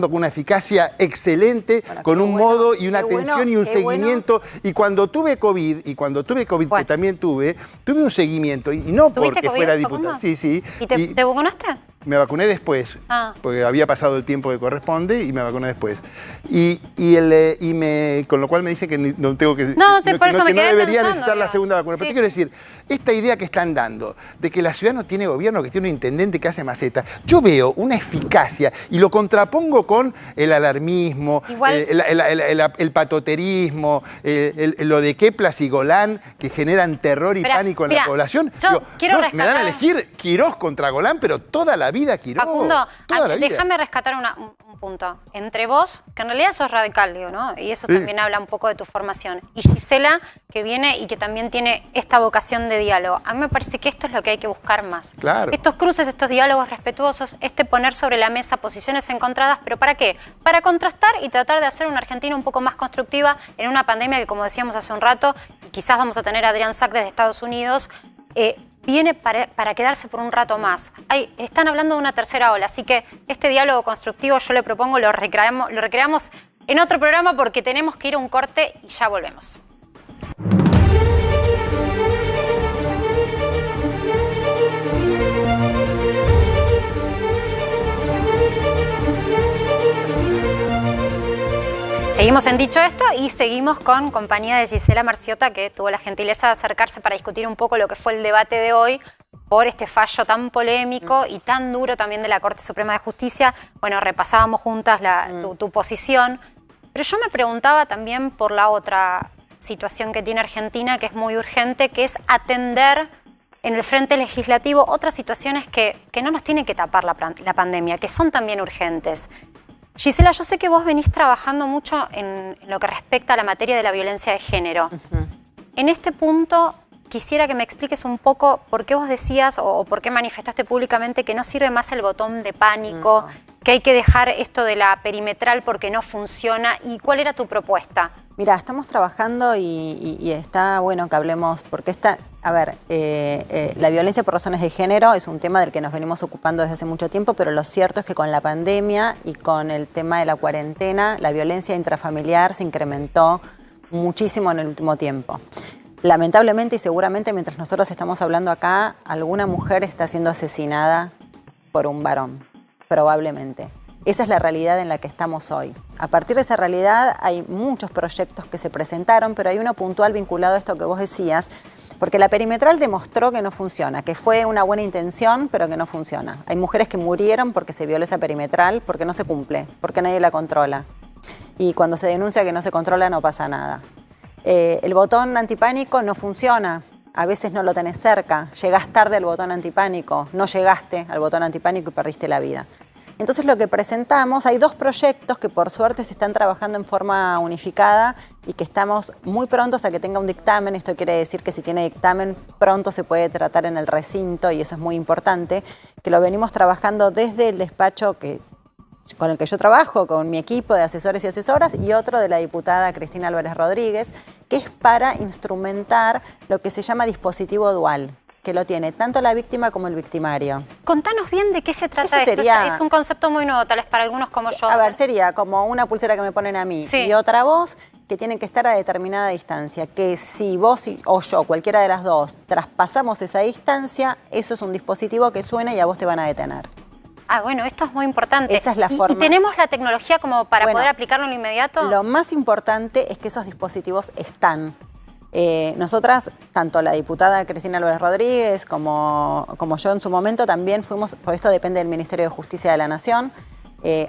con una eficacia excelente, con un modo y una atención y un seguimiento. Y cuando tuve COVID, que también tuve un seguimiento, y no porque COVID, fuera diputado. Sí. ¿Y te vacunaste? Me vacuné después, porque había pasado el tiempo que corresponde y me vacuné después. Con lo cual me dice que no tengo que... No, por eso me quedé debería pensando, necesitar la segunda vacuna. Pero te quiero decir, esta idea que están dando de que la ciudad no tiene gobierno, que tiene un intendente que hace macetas, yo veo una eficacia y lo contrapongo con el alarmismo, el patoterismo, lo de Keplas y Golán, que generan terror y pánico en la población. Me dan a elegir Quirós contra Golán, pero toda la vida Quirós. Facundo, déjame rescatar un punto. Entre vos, que en realidad sos radical, digo, ¿no? Y eso también habla un poco de tu formación. Y Gisela, que viene y que también tiene esta vocación de diálogo. A mí me parece que esto es lo que hay que buscar más. Claro. Estos cruces, estos diálogos respetuosos, poner sobre la mesa posiciones encontradas, ¿pero para qué? Para contrastar y tratar de hacer una Argentina un poco más constructiva en una pandemia que, como decíamos hace un rato, quizás vamos a tener a Adrián Sack desde Estados Unidos, viene para quedarse por un rato más. Están hablando de una tercera ola, así que este diálogo constructivo yo le propongo lo recreamos en otro programa porque tenemos que ir a un corte y ya volvemos. Seguimos en Dicho Esto y seguimos con compañía de Gisela Marciota, que tuvo la gentileza de acercarse para discutir un poco lo que fue el debate de hoy por este fallo tan polémico y tan duro también de la Corte Suprema de Justicia. Bueno, repasábamos juntas tu posición. Pero yo me preguntaba también por la otra situación que tiene Argentina, que es muy urgente, que es atender en el frente legislativo otras situaciones que no nos tienen que tapar la pandemia, que son también urgentes. Gisela, yo sé que vos venís trabajando mucho en lo que respecta a la materia de la violencia de género. En este punto quisiera que me expliques un poco por qué vos decías o por qué manifestaste públicamente que no sirve más el botón de pánico, que hay que dejar esto de la perimetral porque no funciona, y cuál era tu propuesta. Mira, estamos trabajando y está bueno que hablemos, porque la violencia por razones de género es un tema del que nos venimos ocupando desde hace mucho tiempo, pero lo cierto es que con la pandemia y con el tema de la cuarentena, la violencia intrafamiliar se incrementó muchísimo en el último tiempo. Lamentablemente y seguramente mientras nosotros estamos hablando acá, alguna mujer está siendo asesinada por un varón, probablemente. Esa es la realidad en la que estamos hoy. A partir de esa realidad hay muchos proyectos que se presentaron, pero hay uno puntual vinculado a esto que vos decías, porque la perimetral demostró que no funciona, que fue una buena intención, pero que no funciona. Hay mujeres que murieron porque se violó esa perimetral, porque no se cumple, porque nadie la controla. Y cuando se denuncia que no se controla no pasa nada. El botón antipánico no funciona. A veces no lo tenés cerca, llegás tarde al botón antipánico, no llegaste al botón antipánico y perdiste la vida. Entonces lo que presentamos, hay dos proyectos que por suerte se están trabajando en forma unificada y que estamos muy prontos a que tenga un dictamen. Esto quiere decir que si tiene dictamen pronto se puede tratar en el recinto y eso es muy importante, que lo venimos trabajando desde el despacho con el que yo trabajo, con mi equipo de asesores y asesoras, y otro de la diputada Cristina Álvarez Rodríguez, que es para instrumentar lo que se llama dispositivo dual, que lo tiene tanto la víctima como el victimario. Contanos bien de qué se trata esto. Es un concepto muy nuevo, tal vez para algunos como yo. A ver, sería como una pulsera que me ponen a mí y otra voz que tienen que estar a determinada distancia, que si vos o yo, cualquiera de las dos, traspasamos esa distancia, eso es un dispositivo que suena y a vos te van a detener. Ah, bueno, esto es muy importante. Esa es la forma. ¿Y tenemos la tecnología como para poder aplicarlo en lo inmediato? Lo más importante es que esos dispositivos están. Nosotras, tanto la diputada Cristina Álvarez Rodríguez como yo en su momento también fuimos, por esto depende del Ministerio de Justicia de la Nación,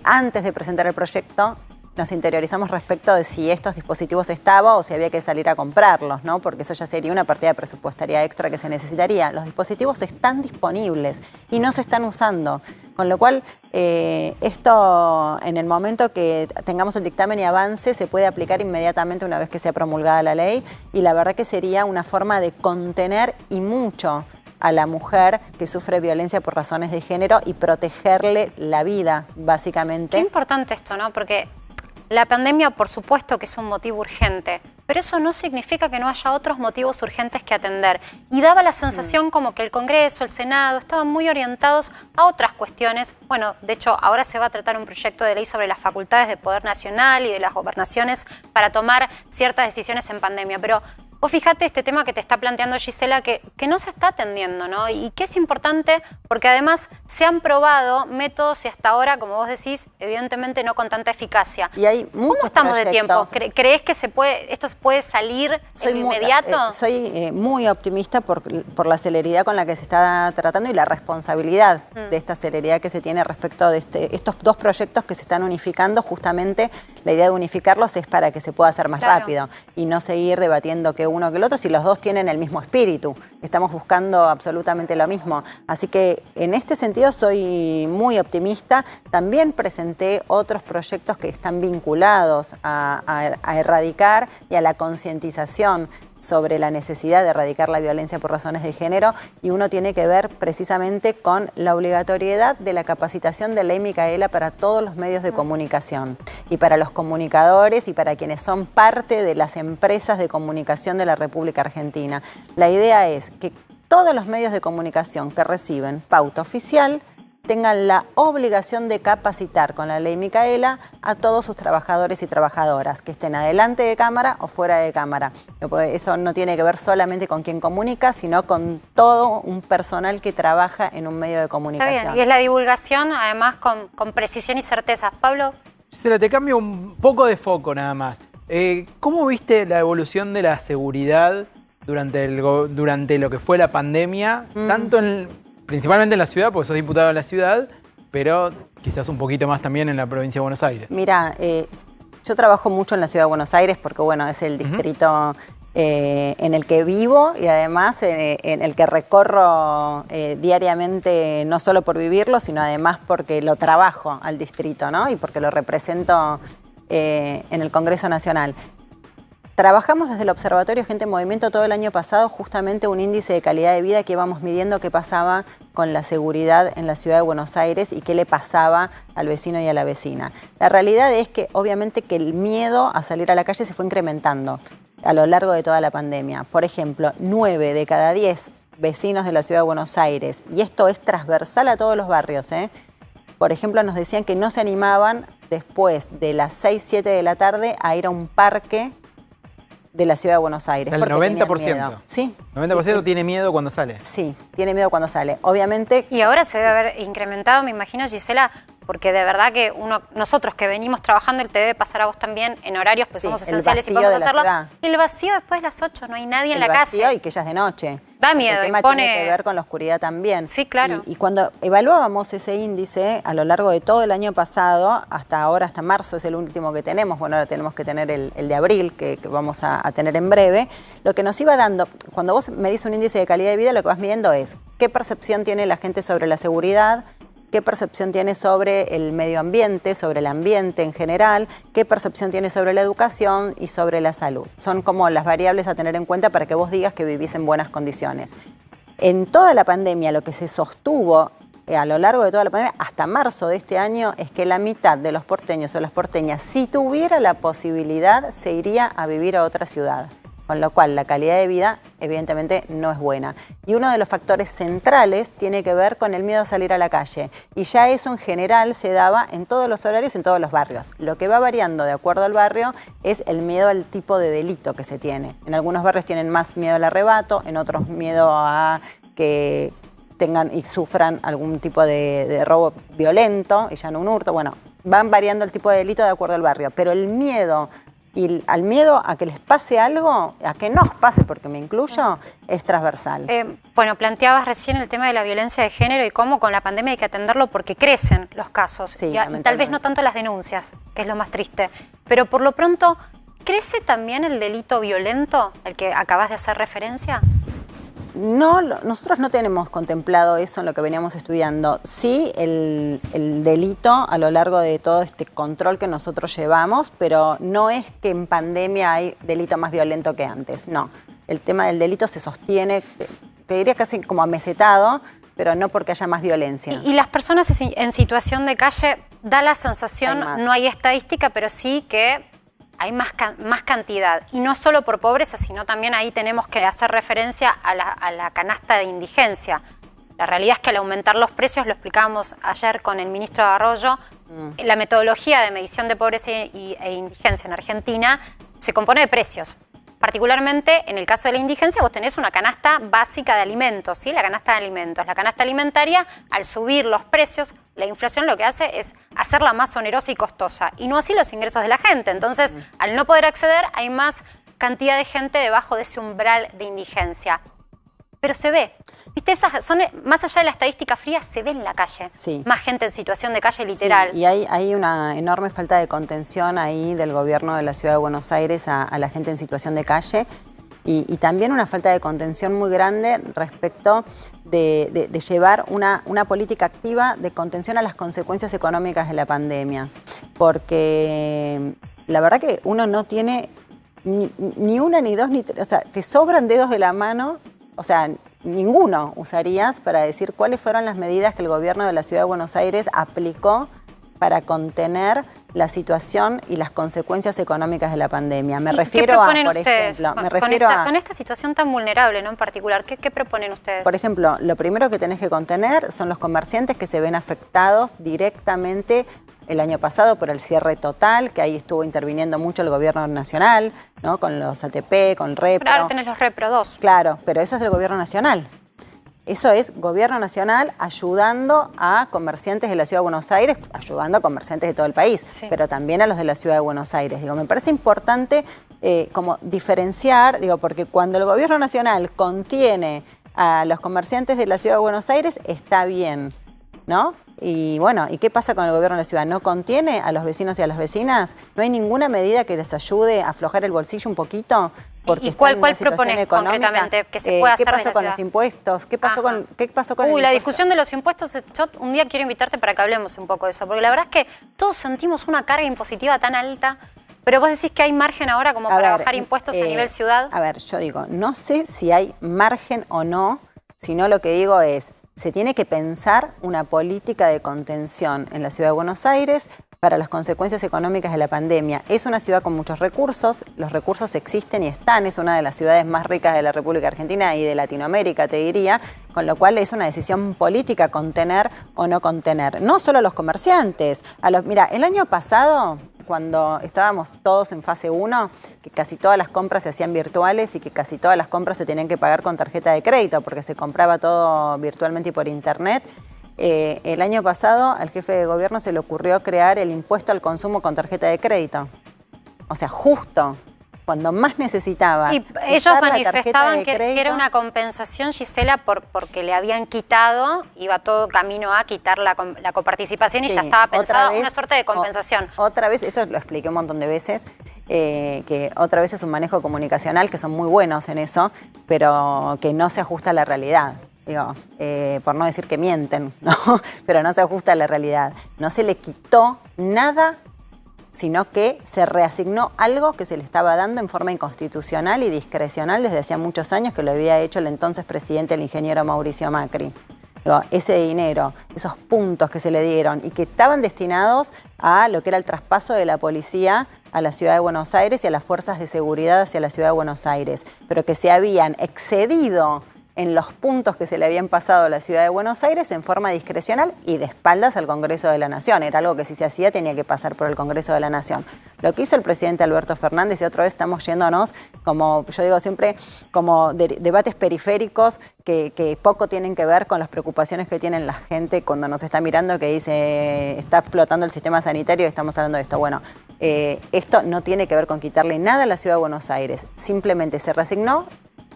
antes de presentar el proyecto nos interiorizamos respecto de si estos dispositivos estaban o si había que salir a comprarlos, ¿no? Porque eso ya sería una partida presupuestaria extra que se necesitaría. Los dispositivos están disponibles y no se están usando, con lo cual esto en el momento que tengamos el dictamen y avance se puede aplicar inmediatamente una vez que sea promulgada la ley y la verdad que sería una forma de contener y mucho a la mujer que sufre violencia por razones de género y protegerle la vida, básicamente. Qué importante esto, ¿no? Porque la pandemia, por supuesto que es un motivo urgente, pero eso no significa que no haya otros motivos urgentes que atender. Y daba la sensación como que el Congreso, el Senado, estaban muy orientados a otras cuestiones. Bueno, de hecho, ahora se va a tratar un proyecto de ley sobre las facultades de Poder Nacional y de las gobernaciones para tomar ciertas decisiones en pandemia, pero vos fíjate este tema que te está planteando Gisela, que no se está atendiendo, ¿no? Y que es importante porque además se han probado métodos y hasta ahora, como vos decís, evidentemente no con tanta eficacia. Y hay muchos ¿Cómo estamos proyectos. de tiempo? ¿Crees que esto puede salir en inmediato? Soy muy optimista por la celeridad con la que se está tratando y la responsabilidad de esta celeridad que se tiene respecto de estos dos proyectos que se están unificando. Justamente la idea de unificarlos es para que se pueda hacer más rápido y no seguir debatiendo que uno que el otro, si los dos tienen el mismo espíritu. Estamos buscando absolutamente lo mismo. Así que en este sentido soy muy optimista. También presenté otros proyectos que están vinculados a erradicar y a la concientización sobre la necesidad de erradicar la violencia por razones de género, y uno tiene que ver precisamente con la obligatoriedad de la capacitación de Ley Micaela para todos los medios de comunicación y para los comunicadores y para quienes son parte de las empresas de comunicación de la República Argentina. La idea es que todos los medios de comunicación que reciben pauta oficial tengan la obligación de capacitar con la Ley Micaela a todos sus trabajadores y trabajadoras, que estén adelante de cámara o fuera de cámara. Eso no tiene que ver solamente con quien comunica, sino con todo un personal que trabaja en un medio de comunicación. Está bien, y es la divulgación, además, con precisión y certeza. Pablo. Gisela, te cambio un poco de foco nada más. ¿Cómo viste la evolución de la seguridad durante lo que fue la pandemia, tanto principalmente en la ciudad, porque sos diputado de la ciudad, pero quizás un poquito más también en la provincia de Buenos Aires? Mira, Yo trabajo mucho en la Ciudad de Buenos Aires porque, bueno, es el distrito en el que vivo y además en el que recorro diariamente, no solo por vivirlo, sino además porque lo trabajo al distrito, ¿no? Y porque lo represento en el Congreso Nacional. Trabajamos desde el Observatorio Gente en Movimiento todo el año pasado justamente un índice de calidad de vida que íbamos midiendo qué pasaba con la seguridad en la Ciudad de Buenos Aires y qué le pasaba al vecino y a la vecina. La realidad es que obviamente que el miedo a salir a la calle se fue incrementando a lo largo de toda la pandemia. Por ejemplo, 9 de cada 10 vecinos de la Ciudad de Buenos Aires, y esto es transversal a todos los barrios, por ejemplo, nos decían que no se animaban después de las 6, 7 de la tarde a ir a un parque de la Ciudad de Buenos Aires. El 90%. Sí. 90% tiene miedo cuando sale. Sí, tiene miedo cuando sale. Obviamente. Y ahora se debe haber incrementado, me imagino, Gisela, porque de verdad que nosotros que venimos trabajando, te debe pasar a vos también en horarios, pues somos esenciales y podemos hacerlo. El vacío después de las 8, no hay nadie en la calle. El vacío y que ya es de noche. Da miedo, el tema impone... tiene que ver con la oscuridad también. Sí, claro. Y cuando evaluábamos ese índice a lo largo de todo el año pasado, hasta ahora, hasta marzo es el último que tenemos, bueno, ahora tenemos que tener el de abril, que vamos a tener en breve, lo que nos iba dando, cuando vos medís un índice de calidad de vida, lo que vas midiendo es qué percepción tiene la gente sobre la seguridad, qué percepción tiene sobre el medio ambiente, sobre el ambiente en general, qué percepción tiene sobre la educación y sobre la salud. Son como las variables a tener en cuenta para que vos digas que vivís en buenas condiciones. En toda la pandemia, lo que se sostuvo a lo largo de toda la pandemia, hasta marzo de este año, es que la mitad de los porteños o las porteñas, si tuviera la posibilidad, se iría a vivir a otra ciudad. Con lo cual la calidad de vida evidentemente no es buena. Y uno de los factores centrales tiene que ver con el miedo a salir a la calle. Y ya eso en general se daba en todos los horarios, en todos los barrios. Lo que va variando de acuerdo al barrio es el miedo al tipo de delito que se tiene. En algunos barrios tienen más miedo al arrebato, en otros miedo a que tengan y sufran algún tipo de robo violento y ya no un hurto. Bueno, van variando el tipo de delito de acuerdo al barrio. Pero el miedo... Y al miedo a que les pase algo, a que nos pase, porque me incluyo, es transversal. Bueno, planteabas recién el tema de la violencia de género y cómo con la pandemia hay que atenderlo porque crecen los casos. Sí, y tal vez no tanto las denuncias, que es lo más triste. Pero por lo pronto, ¿crece también el delito violento, el que acabas de hacer referencia? No, nosotros no tenemos contemplado eso en lo que veníamos estudiando. Sí, el delito a lo largo de todo este control que nosotros llevamos, pero no es que en pandemia hay delito más violento que antes, no. El tema del delito se sostiene, te diría casi como amesetado, pero no porque haya más violencia. Y las personas en situación de calle, da la sensación, no hay estadística, pero sí que... hay más cantidad, y no solo por pobreza, sino también ahí tenemos que hacer referencia a la canasta de indigencia. La realidad es que al aumentar los precios, lo explicábamos ayer con el ministro Arroyo, la metodología de medición de pobreza e indigencia en Argentina se compone de precios. Particularmente en el caso de la indigencia vos tenés una canasta básica de alimentos, ¿sí? La canasta de alimentos. La canasta alimentaria, al subir los precios, la inflación lo que hace es hacerla más onerosa y costosa, y no así los ingresos de la gente. Entonces, al no poder acceder, hay más cantidad de gente debajo de ese umbral de indigencia. Pero se ve, ¿viste? Más allá de la estadística fría, se ve en la calle. Sí. Más gente en situación de calle literal. Sí, y hay una enorme falta de contención ahí del gobierno de la Ciudad de Buenos Aires a la gente en situación de calle. Y también una falta de contención muy grande respecto de llevar una política activa de contención a las consecuencias económicas de la pandemia. Porque la verdad que uno no tiene ni una, ni dos, ni tres. O sea, te sobran dedos de la mano. O sea, ninguno usarías para decir cuáles fueron las medidas que el gobierno de la Ciudad de Buenos Aires aplicó para contener la situación y las consecuencias económicas de la pandemia. Me refiero a, por ejemplo, con esta situación tan vulnerable, ¿no? En particular, ¿qué proponen ustedes? Por ejemplo, lo primero que tenés que contener son los comerciantes que se ven afectados directamente el año pasado por el cierre total, que ahí estuvo interviniendo mucho el gobierno nacional, ¿no? Con los ATP, con Repro. Pero ahora tenés los Repro 2. Claro, pero eso es del gobierno nacional. Eso es gobierno nacional ayudando a comerciantes de la Ciudad de Buenos Aires, ayudando a comerciantes de todo el país, sí, pero también a los de la Ciudad de Buenos Aires. Digo, me parece importante como diferenciar, digo, porque cuando el gobierno nacional contiene a los comerciantes de la Ciudad de Buenos Aires, está bien, ¿no? Y bueno, ¿y qué pasa con el gobierno de la ciudad? ¿No contiene a los vecinos y a las vecinas? ¿No hay ninguna medida que les ayude a aflojar el bolsillo un poquito? Porque ¿Y cuál propones concretamente que se pueda hacer ¿Qué pasó desde la con ciudad? los impuestos? ¿Qué pasó con el la impuesto? discusión de los impuestos, yo un día quiero invitarte para que hablemos un poco de eso, porque la verdad es que todos sentimos una carga impositiva tan alta, pero vos decís que hay margen ahora como para bajar impuestos a nivel ciudad. A ver, yo digo, no sé si hay margen o no, sino lo que digo es, se tiene que pensar una política de contención en la ciudad de Buenos Aires para las consecuencias económicas de la pandemia. Es una ciudad con muchos recursos, los recursos existen y están, es una de las ciudades más ricas de la República Argentina y de Latinoamérica, te diría, con lo cual es una decisión política contener o no contener. No solo a los comerciantes, mira, el año pasado, cuando estábamos todos en fase 1, que casi todas las compras se hacían virtuales y que casi todas las compras se tenían que pagar con tarjeta de crédito porque se compraba todo virtualmente y por internet. El año pasado al jefe de gobierno se le ocurrió crear el impuesto al consumo con tarjeta de crédito. O sea, justo cuando más necesitaba. Y ellos manifestaban que era una compensación, Gisela, porque le habían quitado, iba todo camino a quitar la coparticipación y ya estaba pensado una suerte de compensación. Otra vez, esto lo expliqué un montón de veces, que otra vez es un manejo comunicacional, que son muy buenos en eso, pero que no se ajusta a la realidad. Digo, por no decir que mienten, ¿no? Pero no se ajusta a la realidad. No se le quitó nada, sino que se reasignó algo que se le estaba dando en forma inconstitucional y discrecional desde hacía muchos años, que lo había hecho el entonces presidente, el ingeniero Mauricio Macri. Digo, ese dinero, esos puntos que se le dieron y que estaban destinados a lo que era el traspaso de la policía a la ciudad de Buenos Aires y a las fuerzas de seguridad hacia la ciudad de Buenos Aires, pero que se habían excedido en los puntos que se le habían pasado a la ciudad de Buenos Aires en forma discrecional y de espaldas al Congreso de la Nación. Era algo que si se hacía tenía que pasar por el Congreso de la Nación. Lo que hizo el presidente Alberto Fernández, y otra vez estamos yéndonos, como yo digo siempre, como debates periféricos que poco tienen que ver con las preocupaciones que tienen la gente cuando nos está mirando, que dice, está explotando el sistema sanitario y estamos hablando de esto. Bueno, esto no tiene que ver con quitarle nada a la ciudad de Buenos Aires. Simplemente se reasignó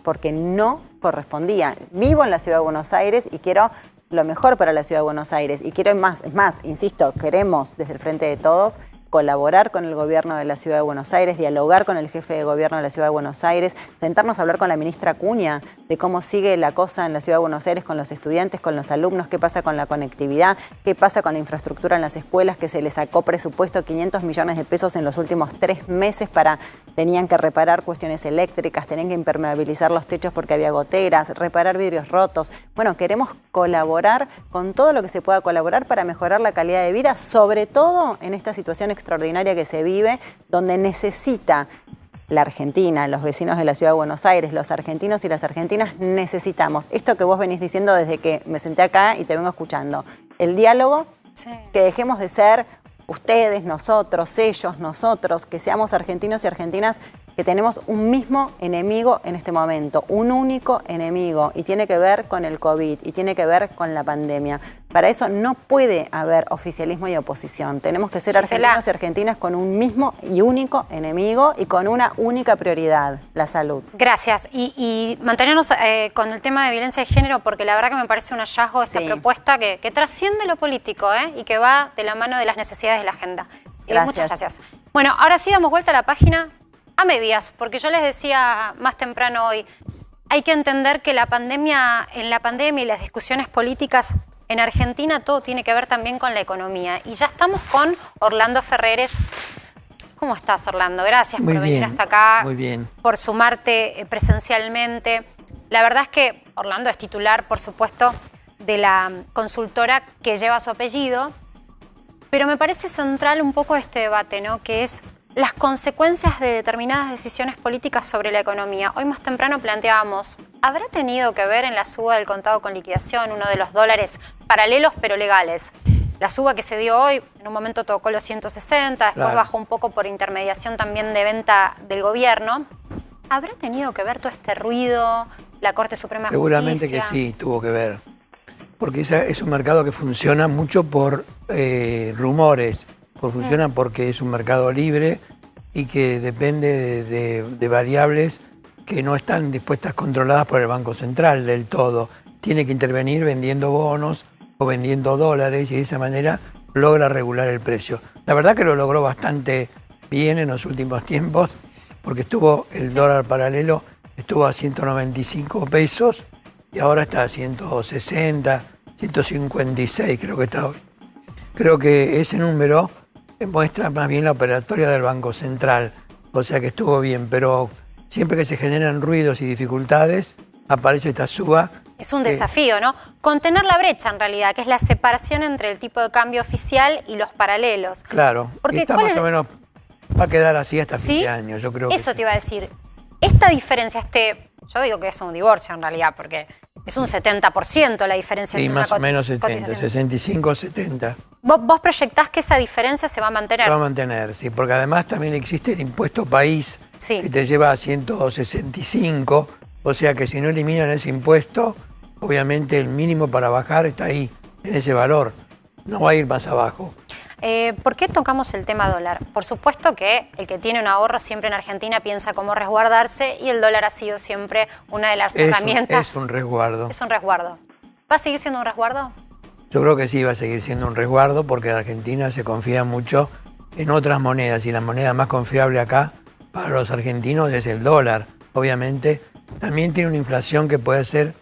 porque no correspondía. Vivo en la ciudad de Buenos Aires y quiero lo mejor para la ciudad de Buenos Aires. Y quiero más, insisto, queremos desde el Frente de Todos colaborar con el gobierno de la ciudad de Buenos Aires, dialogar con el jefe de gobierno de la ciudad de Buenos Aires, sentarnos a hablar con la ministra Acuña de cómo sigue la cosa en la ciudad de Buenos Aires con los estudiantes, con los alumnos, qué pasa con la conectividad, qué pasa con la infraestructura en las escuelas, que se les sacó presupuesto 500 millones de pesos en los últimos 3 meses tenían que reparar cuestiones eléctricas, tenían que impermeabilizar los techos porque había goteras, reparar vidrios rotos. Bueno, queremos colaborar con todo lo que se pueda colaborar para mejorar la calidad de vida, sobre todo en esta situación extraordinaria que se vive, donde necesita la Argentina, los vecinos de la ciudad de Buenos Aires, los argentinos y las argentinas necesitamos. Esto que vos venís diciendo desde que me senté acá y te vengo escuchando. El diálogo, que dejemos de ser ustedes, nosotros, ellos, nosotros, que seamos argentinos y argentinas, que tenemos un mismo enemigo en este momento, un único enemigo, y tiene que ver con el COVID, y tiene que ver con la pandemia. Para eso no puede haber oficialismo y oposición. Tenemos que ser argentinos y argentinas con un mismo y único enemigo y con una única prioridad, la salud. Gracias. Y mantenernos con el tema de violencia de género, porque la verdad que me parece un hallazgo esta propuesta que trasciende lo político y que va de la mano de las necesidades de la agenda. Muchas gracias. Bueno, ahora sí damos vuelta a la página a medias, porque yo les decía más temprano hoy, hay que entender que en la pandemia y las discusiones políticas en Argentina todo tiene que ver también con la economía. Y ya estamos con Orlando Ferreres. ¿Cómo estás, Orlando? Gracias por venir hasta acá, muy bien, por sumarte presencialmente. La verdad es que Orlando es titular, por supuesto, de la consultora que lleva su apellido, pero me parece central un poco este debate, ¿no? Que es las consecuencias de determinadas decisiones políticas sobre la economía. Hoy más temprano planteábamos, ¿habrá tenido que ver en la suba del contado con liquidación, uno de los dólares paralelos pero legales? La suba que se dio hoy, en un momento tocó los 160, después bajó un poco por intermediación también de venta del gobierno. ¿Habrá tenido que ver todo este ruido, la Corte Suprema de Justicia? Seguramente que sí, tuvo que ver. Porque es un mercado que funciona mucho por rumores, funciona porque es un mercado libre y que depende de variables que no están dispuestas controladas por el Banco Central del todo. Tiene que intervenir vendiendo bonos o vendiendo dólares y de esa manera logra regular el precio. La verdad que lo logró bastante bien en los últimos tiempos porque estuvo el dólar paralelo, estuvo a 195 pesos y ahora está a 160, 156 creo que está hoy. Creo que ese número muestra más bien la operatoria del Banco Central, o sea que estuvo bien, pero siempre que se generan ruidos y dificultades, aparece esta suba. Es un desafío, ¿no? Contener la brecha, en realidad, que es la separación entre el tipo de cambio oficial y los paralelos. Claro, porque está más o menos, va a quedar así hasta fin de año, yo creo que eso te iba a decir. Esta diferencia, yo digo que es un divorcio, en realidad, porque es un 70% la diferencia. Sí, entre más o menos 70, 65, 70. ¿Vos proyectás que esa diferencia se va a mantener? Se va a mantener, sí, porque además también existe el impuesto país, que te lleva a 165, o sea que si no eliminan ese impuesto, obviamente el mínimo para bajar está ahí, en ese valor, no va a ir más abajo. ¿Por qué tocamos el tema dólar? Por supuesto que el que tiene un ahorro siempre en Argentina piensa cómo resguardarse y el dólar ha sido siempre una de las herramientas. Es un resguardo. Es un resguardo. ¿Va a seguir siendo un resguardo? Yo creo que sí, va a seguir siendo un resguardo porque en Argentina se confía mucho en otras monedas y la moneda más confiable acá para los argentinos es el dólar. Obviamente también tiene una inflación que puede ser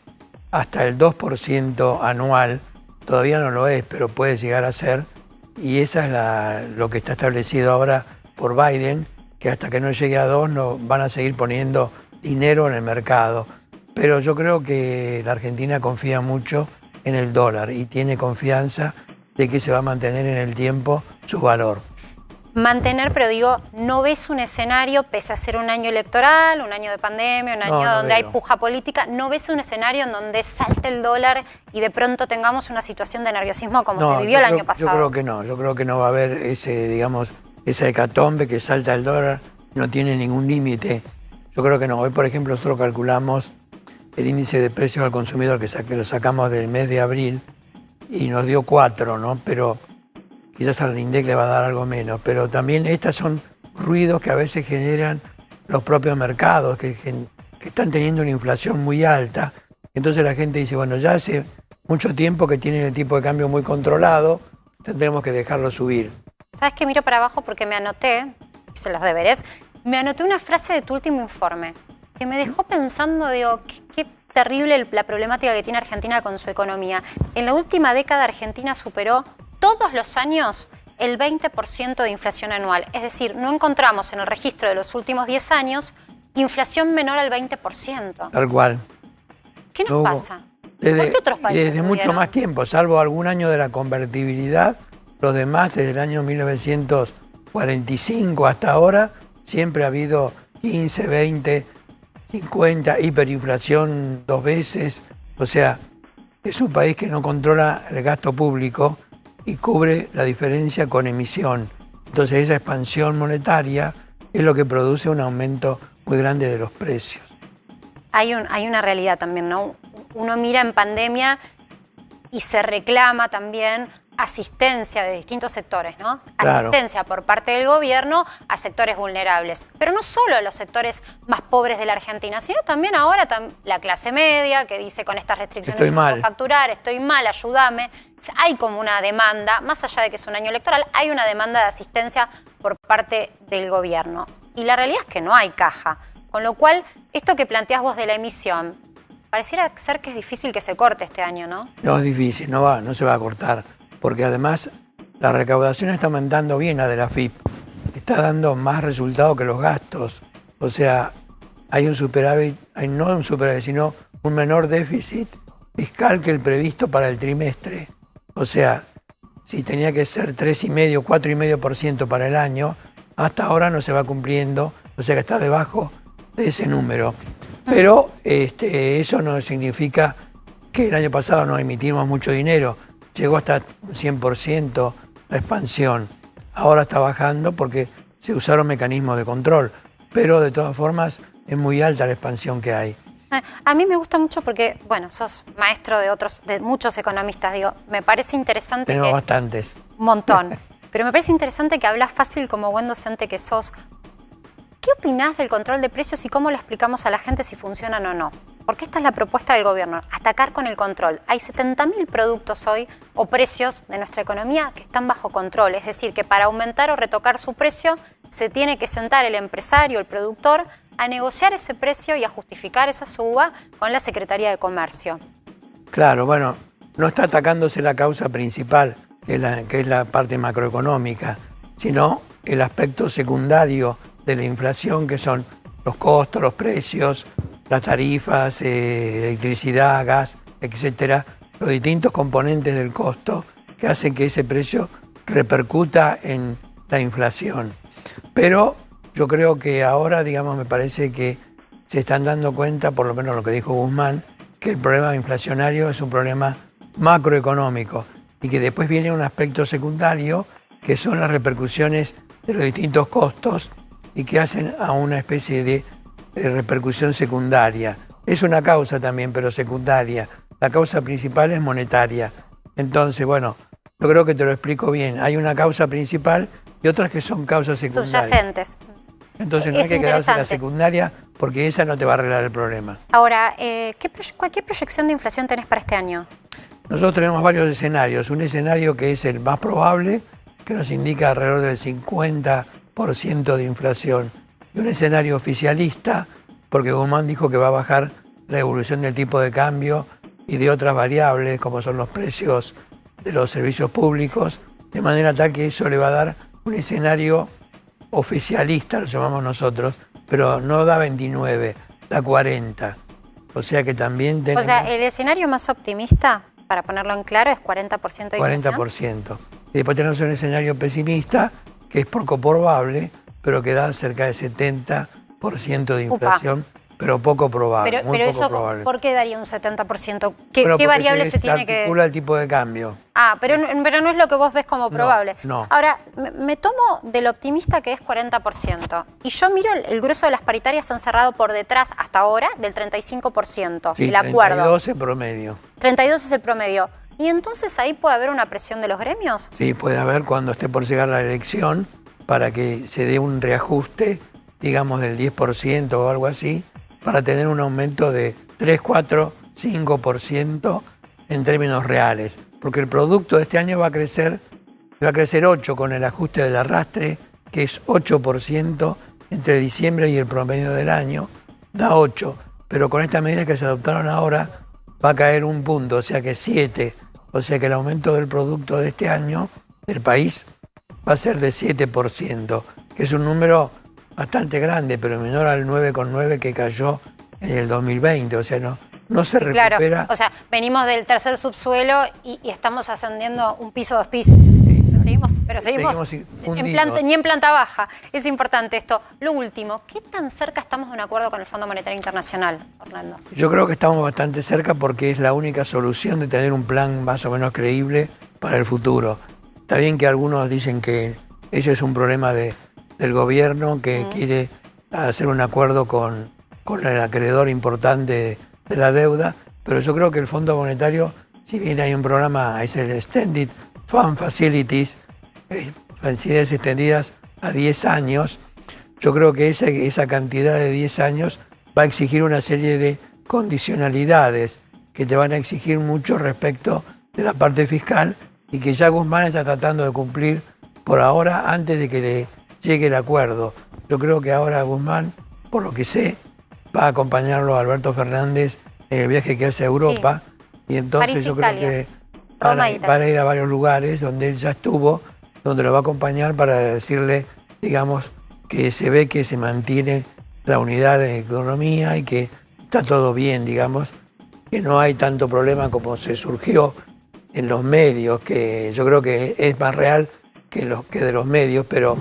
hasta el 2% anual, todavía no lo es, pero puede llegar a ser, y esa es lo que está establecido ahora por Biden, que hasta que no llegue a 2 no, van a seguir poniendo dinero en el mercado. Pero yo creo que la Argentina confía mucho en el dólar y tiene confianza de que se va a mantener en el tiempo su valor. Mantener, pero digo, ¿no ves un escenario, pese a ser un año electoral, un año de pandemia, un año donde hay puja política, ¿no ves un escenario en donde salte el dólar y de pronto tengamos una situación de nerviosismo como se vivió el año pasado? Yo creo que no va a haber esa hecatombe que salta el dólar, no tiene ningún límite. Yo creo que no. Hoy, por ejemplo, nosotros calculamos el índice de precios al consumidor que lo sacamos del mes de abril y nos dio 4, ¿no? Pero quizás al INDEC le va a dar algo menos, pero también estos son ruidos que a veces generan los propios mercados, que están teniendo una inflación muy alta. Entonces la gente dice, bueno, ya hace mucho tiempo que tienen el tipo de cambio muy controlado, tendremos que dejarlo subir. ¿Sabes qué? Miro para abajo porque me anoté, hice los deberes, me anoté una frase de tu último informe que me dejó pensando, digo, qué terrible la problemática que tiene Argentina con su economía. En la última década Argentina superó todos los años el 20% de inflación anual. Es decir, no encontramos en el registro de los últimos 10 años inflación menor al 20%. Tal cual. ¿Qué nos pasa? ¿Por qué otros países desde mucho más tiempo, salvo algún año de la convertibilidad, los demás desde el año 1945 hasta ahora, siempre ha habido 15, 20, 50, hiperinflación 2 veces. O sea, es un país que no controla el gasto público y cubre la diferencia con emisión. Entonces esa expansión monetaria es lo que produce un aumento muy grande de los precios. Hay una realidad también, ¿no? Uno mira en pandemia y se reclama también asistencia de distintos sectores, ¿no? Claro. Asistencia por parte del gobierno a sectores vulnerables. Pero no solo a los sectores más pobres de la Argentina, sino también ahora la clase media que dice con estas restricciones estoy no mal. puedo facturar, estoy mal, ayúdame. Hay como una demanda, más allá de que es un año electoral, hay una demanda de asistencia por parte del gobierno. Y la realidad es que no hay caja. Con lo cual, esto que planteás vos de la emisión, pareciera ser que es difícil que se corte este año, ¿no? No es difícil, no se va a cortar. Porque además la recaudación está aumentando bien, la de la AFIP. Está dando más resultado que los gastos. O sea, hay un superávit, no un superávit, sino un menor déficit fiscal que el previsto para el trimestre. O sea, si tenía que ser 3,5%, 4,5% para el año, hasta ahora no se va cumpliendo, o sea que está debajo de ese número. Pero eso no significa que el año pasado no emitimos mucho dinero. Llegó hasta 100% la expansión. Ahora está bajando porque se usaron mecanismos de control. Pero de todas formas es muy alta la expansión que hay. A mí me gusta mucho porque, bueno, sos maestro de muchos economistas. Digo, me parece interesante Tenemos bastantes. Un montón. Pero me parece interesante que hablas fácil como buen docente que sos. ¿Qué opinás del control de precios y cómo lo explicamos a la gente si funcionan o no? porque esta es la propuesta del gobierno, atacar con el control. Hay 70.000 productos hoy o precios de nuestra economía que están bajo control, es decir, que para aumentar o retocar su precio se tiene que sentar el empresario, el productor, a negociar ese precio y a justificar esa suba con la Secretaría de Comercio. Claro, bueno, no está atacándose la causa principal, que es la parte macroeconómica, sino el aspecto secundario de la inflación, que son los costos, los precios, las tarifas, electricidad, gas, etcétera, los distintos componentes del costo que hacen que ese precio repercuta en la inflación. Pero yo creo que ahora, digamos, me parece que se están dando cuenta, por lo menos lo que dijo Guzmán, que el problema inflacionario es un problema macroeconómico y que después viene un aspecto secundario, que son las repercusiones de los distintos costos y que hacen a una especie de repercusión secundaria. Es una causa también, pero secundaria. La causa principal es monetaria. Entonces, bueno, yo creo que te lo explico bien. Hay una causa principal y otras que son causas secundarias. Subyacentes. Entonces no hay que quedarse en la secundaria porque esa no te va a arreglar el problema. Ahora, ¿qué proyección de inflación tenés para este año? Nosotros tenemos varios escenarios. Un escenario que es el más probable, que nos indica alrededor del 50% de inflación. Y un escenario oficialista, porque Guzmán dijo que va a bajar la evolución del tipo de cambio y de otras variables, como son los precios de los servicios públicos, de manera tal que eso le va a dar un escenario oficialista, lo llamamos nosotros, pero no da 29, da 40. O sea que también tenemos... O sea, el escenario más optimista, para ponerlo en claro, es 40% de inflación. 40%. Y después tenemos un escenario pesimista, que es poco probable, pero que da cerca de 70% de inflación, pero poco probable, muy pero poco eso, probable. ¿por qué daría un 70%? ¿Qué variable se tiene que...? Articula el tipo de cambio. Ah, pero no es lo que vos ves como probable. No. Ahora, me tomo del optimista que es 40%. Y yo miro el grueso de las paritarias han cerrado por detrás hasta ahora del 35%. Sí, el acuerdo. 32 en promedio. 32 es el promedio. ¿Y entonces ahí puede haber una presión de los gremios? Sí, puede haber cuando esté por llegar la elección para que se dé un reajuste, digamos del 10% o algo así, para tener un aumento de 3, 4, 5% en términos reales. Porque el producto de este año va a crecer 8 con el ajuste del arrastre, que es 8% entre diciembre y el promedio del año, da 8. Pero con estas medidas que se adoptaron ahora va a caer un punto, o sea que 7. O sea que el aumento del producto de este año del país va a ser de 7%, que es un número bastante grande, pero menor al 9,9 que cayó en el 2020. O sea, no se recupera. Claro, o sea, venimos del tercer subsuelo y estamos ascendiendo un piso, 2 pisos. Seguimos ni en planta baja. Es importante esto. Lo último, ¿qué tan cerca estamos de un acuerdo con el Fondo Monetario Internacional, Orlando? Yo creo que estamos bastante cerca porque es la única solución de tener un plan más o menos creíble para el futuro. Está bien que algunos dicen que eso es un problema del gobierno que quiere hacer un acuerdo con el acreedor importante de la deuda, pero yo creo que el Fondo Monetario, si bien hay un programa, es el Extended Fund Facilities, facilidades extendidas a 10 años, yo creo que esa cantidad de 10 años va a exigir una serie de condicionalidades que te van a exigir mucho respecto de la parte fiscal y que ya Guzmán está tratando de cumplir por ahora antes de que le llegue el acuerdo. Yo creo que ahora Guzmán, por lo que sé, va a acompañarlo a Alberto Fernández en el viaje que hace a Europa, y entonces París, yo Italia. creo que van a ir a varios lugares donde él ya estuvo, donde lo va a acompañar para decirle, digamos, que se ve que se mantiene la unidad de economía y que está todo bien, digamos, que no hay tanto problema como se surgió en los medios, que yo creo que es más real que de los medios, pero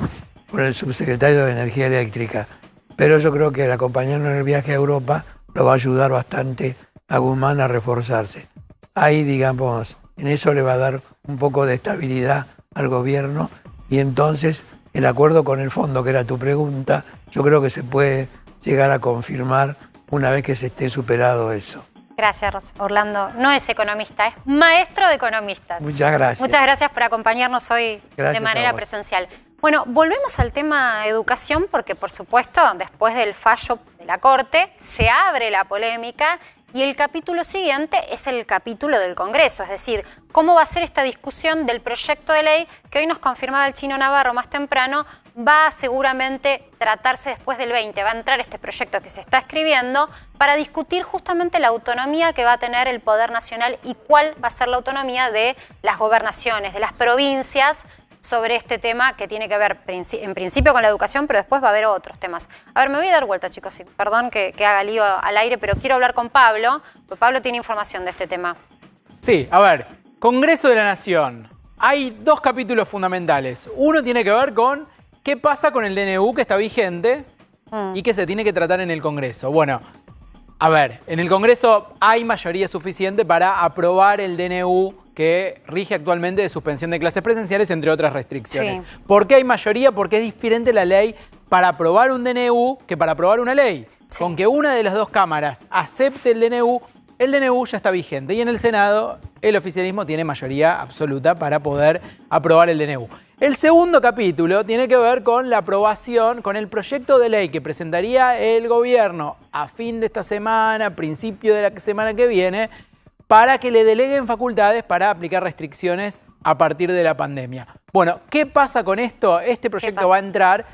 con el subsecretario de Energía Eléctrica. Pero yo creo que el acompañarnos en el viaje a Europa lo va a ayudar bastante a Guzmán a reforzarse. Ahí, digamos, en eso le va a dar un poco de estabilidad al gobierno, y entonces el acuerdo con el fondo, que era tu pregunta, yo creo que se puede llegar a confirmar una vez que se esté superado eso. Gracias, Orlando. No es economista, es maestro de economistas. Muchas gracias. Muchas gracias por acompañarnos hoy Gracias de manera a vos. presencial. Bueno, volvemos al tema educación porque, por supuesto, después del fallo de la Corte, se abre la polémica y el capítulo siguiente es el capítulo del Congreso, es decir, cómo va a ser esta discusión del proyecto de ley que hoy nos confirmaba el Chino Navarro más temprano, va a seguramente tratarse después del 20, va a entrar este proyecto que se está escribiendo para discutir justamente la autonomía que va a tener el Poder Nacional y cuál va a ser la autonomía de las gobernaciones, de las provincias, sobre este tema que tiene que ver en principio con la educación, pero después va a haber otros temas. A ver, me voy a dar vuelta, chicos, y perdón que haga lío al aire, pero quiero hablar con Pablo, porque Pablo tiene información de este tema. Sí, a ver, Congreso de la Nación. Hay dos capítulos fundamentales. Uno tiene que ver con qué pasa con el DNU que está vigente y que se tiene que tratar en el Congreso. Bueno, a ver, en el Congreso hay mayoría suficiente para aprobar el DNU que rige actualmente de suspensión de clases presenciales, entre otras restricciones. Sí. ¿Por qué hay mayoría? Porque es diferente la ley para aprobar un DNU que para aprobar una ley. Sí. Con que una de las dos cámaras acepte el DNU ya está vigente. Y en el Senado el oficialismo tiene mayoría absoluta para poder aprobar el DNU. El segundo capítulo tiene que ver con la aprobación, con el proyecto de ley que presentaría el gobierno a fin de esta semana, principio de la semana que viene, para que le deleguen facultades para aplicar restricciones a partir de la pandemia. Bueno, ¿qué pasa con esto? Este proyecto va a entrar,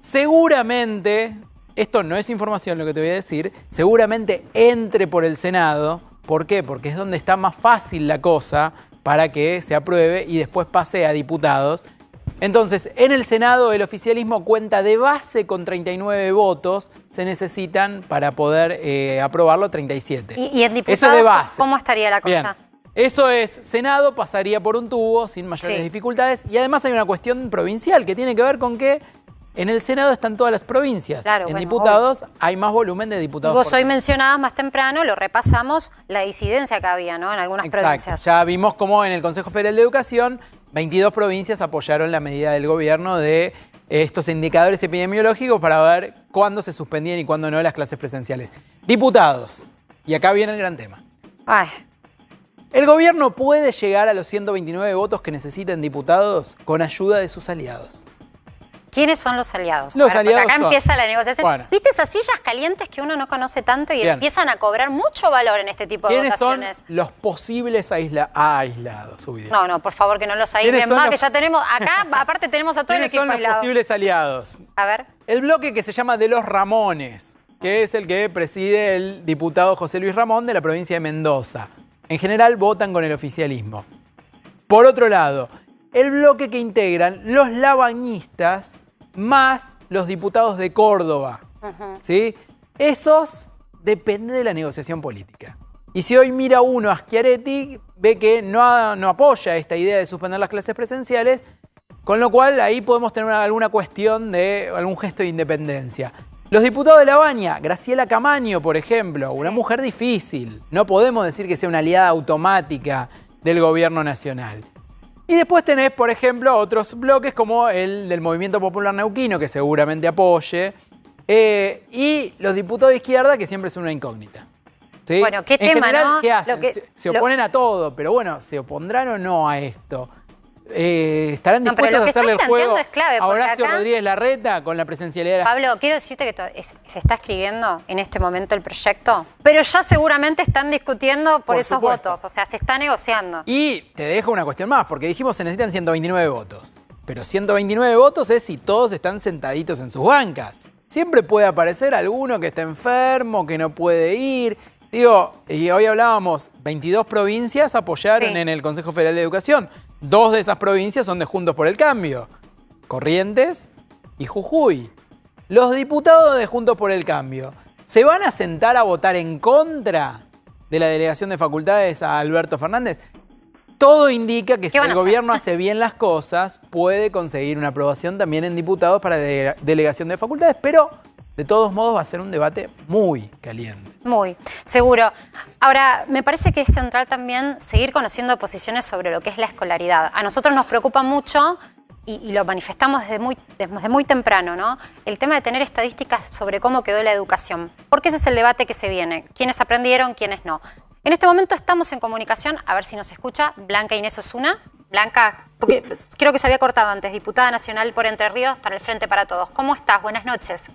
seguramente, esto no es información lo que te voy a decir, seguramente entre por el Senado. ¿Por qué? Porque es donde está más fácil la cosa para que se apruebe y después pase a diputados. Entonces, en el Senado el oficialismo cuenta de base con 39 votos, se necesitan para poder aprobarlo 37. ¿Y en diputados eso de base. ¿Cómo estaría la cosa? Bien. Eso es, Senado pasaría por un tubo sin mayores dificultades y además hay una cuestión provincial que tiene que ver con que en el Senado están todas las provincias. Claro, en diputados hay más volumen de diputados. Vos hoy mencionabas más temprano, lo repasamos, la disidencia que había, ¿no? En algunas provincias. Ya vimos cómo en el Consejo Federal de Educación 22 provincias apoyaron la medida del gobierno de estos indicadores epidemiológicos para ver cuándo se suspendían y cuándo no las clases presenciales. Diputados. Y acá viene el gran tema. Ay. El gobierno puede llegar a los 129 votos que necesitan diputados con ayuda de sus aliados. ¿Quiénes son los aliados? Los aliados acá son... empieza la negociación. Bueno. ¿Viste esas sillas calientes que uno no conoce tanto y empiezan a cobrar mucho valor en este tipo de votaciones? ¿Quiénes son los posibles aislados? No, por favor, que no los aíslen más, que ya tenemos, acá aparte tenemos a todo el equipo aislado. ¿Quiénes son los posibles aliados? A ver. El bloque que se llama de los Ramones, que es el que preside el diputado José Luis Ramón de la provincia de Mendoza. En general votan con el oficialismo. Por otro lado, el bloque que integran los labañistas más los diputados de Córdoba. ¿Sí? Esos dependen de la negociación política. Y si hoy mira uno a Schiaretti, ve que no apoya esta idea de suspender las clases presenciales, con lo cual ahí podemos tener alguna cuestión de algún gesto de independencia. Los diputados de La Baña, Graciela Camaño, por ejemplo, una mujer difícil. No podemos decir que sea una aliada automática del gobierno nacional. Y después tenés, por ejemplo, otros bloques como el del Movimiento Popular Neuquino, que seguramente apoye, y los diputados de izquierda, que siempre son una incógnita. ¿Sí? Bueno, ¿qué en tema, general, no? ¿qué hacen? Se oponen a todo, pero bueno, ¿se opondrán o no a esto? ¿Estarán dispuestos a hacerle el juego a Horacio Rodríguez Larreta con la presencialidad de la... Pablo, quiero decirte que se está escribiendo en este momento el proyecto, pero ya seguramente están discutiendo por esos votos, o sea, se está negociando. Y te dejo una cuestión más, porque dijimos se necesitan 129 votos, pero 129 votos es si todos están sentaditos en sus bancas. Siempre puede aparecer alguno que está enfermo, que no puede ir... Digo, y hoy hablábamos, 22 provincias apoyaron en el Consejo Federal de Educación. 2 de esas provincias son de Juntos por el Cambio, Corrientes y Jujuy. Los diputados de Juntos por el Cambio, ¿se van a sentar a votar en contra de la delegación de facultades a Alberto Fernández? Todo indica que si el gobierno hace bien las cosas, puede conseguir una aprobación también en diputados para delegación de facultades, pero de todos modos va a ser un debate muy caliente. Muy, seguro. Ahora, me parece que es central también seguir conociendo posiciones sobre lo que es la escolaridad. A nosotros nos preocupa mucho, y lo manifestamos desde muy temprano, ¿no? El tema de tener estadísticas sobre cómo quedó la educación. Porque ese es el debate que se viene. ¿Quiénes aprendieron, quiénes no? En este momento estamos en comunicación, a ver si nos escucha, Blanca Inés Osuna. Blanca, porque creo que se había cortado antes, diputada nacional por Entre Ríos para el Frente para Todos. ¿Cómo estás? Buenas noches.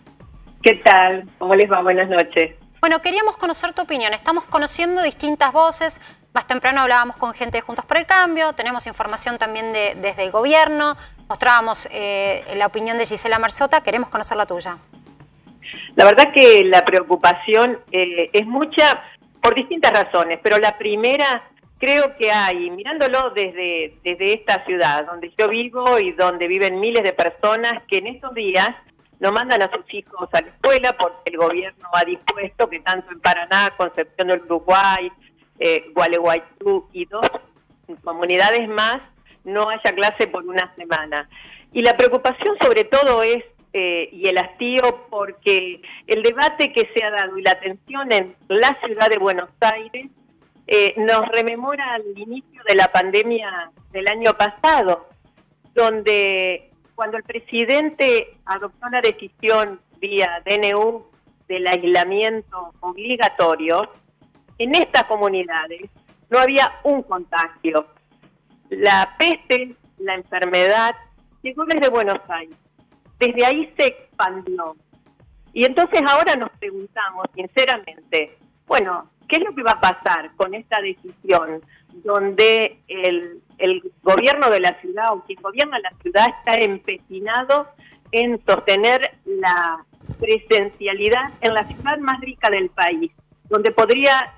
¿Qué tal? ¿Cómo les va? Buenas noches. Bueno, queríamos conocer tu opinión. Estamos conociendo distintas voces. Más temprano hablábamos con gente de Juntos por el Cambio, tenemos información también desde el gobierno, mostrábamos la opinión de Gisela Marzota, queremos conocer la tuya. La verdad que la preocupación es mucha por distintas razones, pero la primera creo que hay, mirándolo desde esta ciudad donde yo vivo y donde viven miles de personas que en estos días no mandan a sus hijos a la escuela porque el gobierno ha dispuesto que tanto en Paraná, Concepción del Uruguay, Gualeguaychú y 2 comunidades más no haya clase por una semana. Y la preocupación sobre todo es, y el hastío, porque el debate que se ha dado y la atención en la ciudad de Buenos Aires nos rememora al inicio de la pandemia del año pasado, donde cuando el presidente adoptó la decisión vía DNU del aislamiento obligatorio, en estas comunidades no había un contagio. La peste, la enfermedad, llegó desde Buenos Aires. Desde ahí se expandió. Y entonces ahora nos preguntamos, sinceramente, bueno, ¿qué es lo que va a pasar con esta decisión donde el gobierno de la ciudad o quien gobierna la ciudad está empecinado en sostener la presencialidad en la ciudad más rica del país, donde podría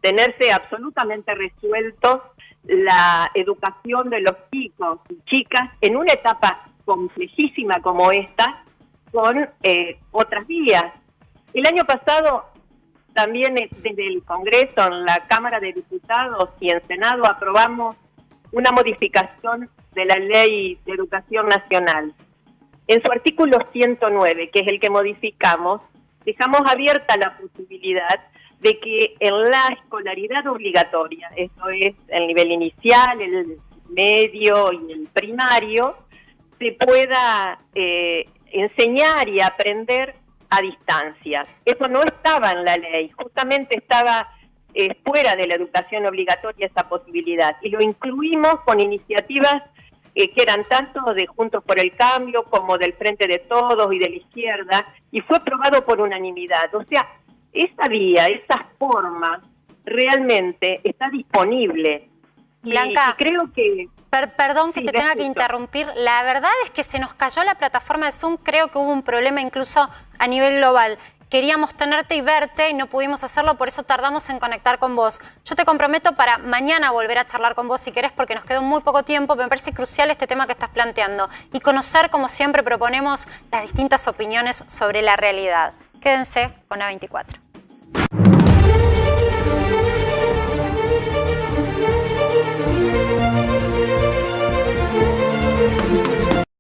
tenerse absolutamente resuelto la educación de los chicos y chicas en una etapa complejísima como esta, con otras vías? El año pasado también desde el Congreso, en la Cámara de Diputados y en Senado, aprobamos una modificación de la Ley de Educación Nacional. En su artículo 109, que es el que modificamos, dejamos abierta la posibilidad de que en la escolaridad obligatoria, eso es el nivel inicial, el medio y el primario, se pueda enseñar y aprender a distancia. Eso no estaba en la ley, justamente estaba fuera de la educación obligatoria esa posibilidad, y lo incluimos con iniciativas que eran tanto de Juntos por el Cambio como del Frente de Todos y de la izquierda, y fue aprobado por unanimidad. O sea, esa vía, esa forma, realmente está disponible. Blanca, y creo que... Perdón que te tenga que interrumpir. La verdad es que se nos cayó la plataforma de Zoom. Creo que hubo un problema incluso a nivel global. Queríamos tenerte y verte y no pudimos hacerlo, por eso tardamos en conectar con vos. Yo te comprometo para mañana volver a charlar con vos si querés, porque nos quedó muy poco tiempo. Me parece crucial este tema que estás planteando y conocer, como siempre proponemos, las distintas opiniones sobre la realidad. Quédense con A24.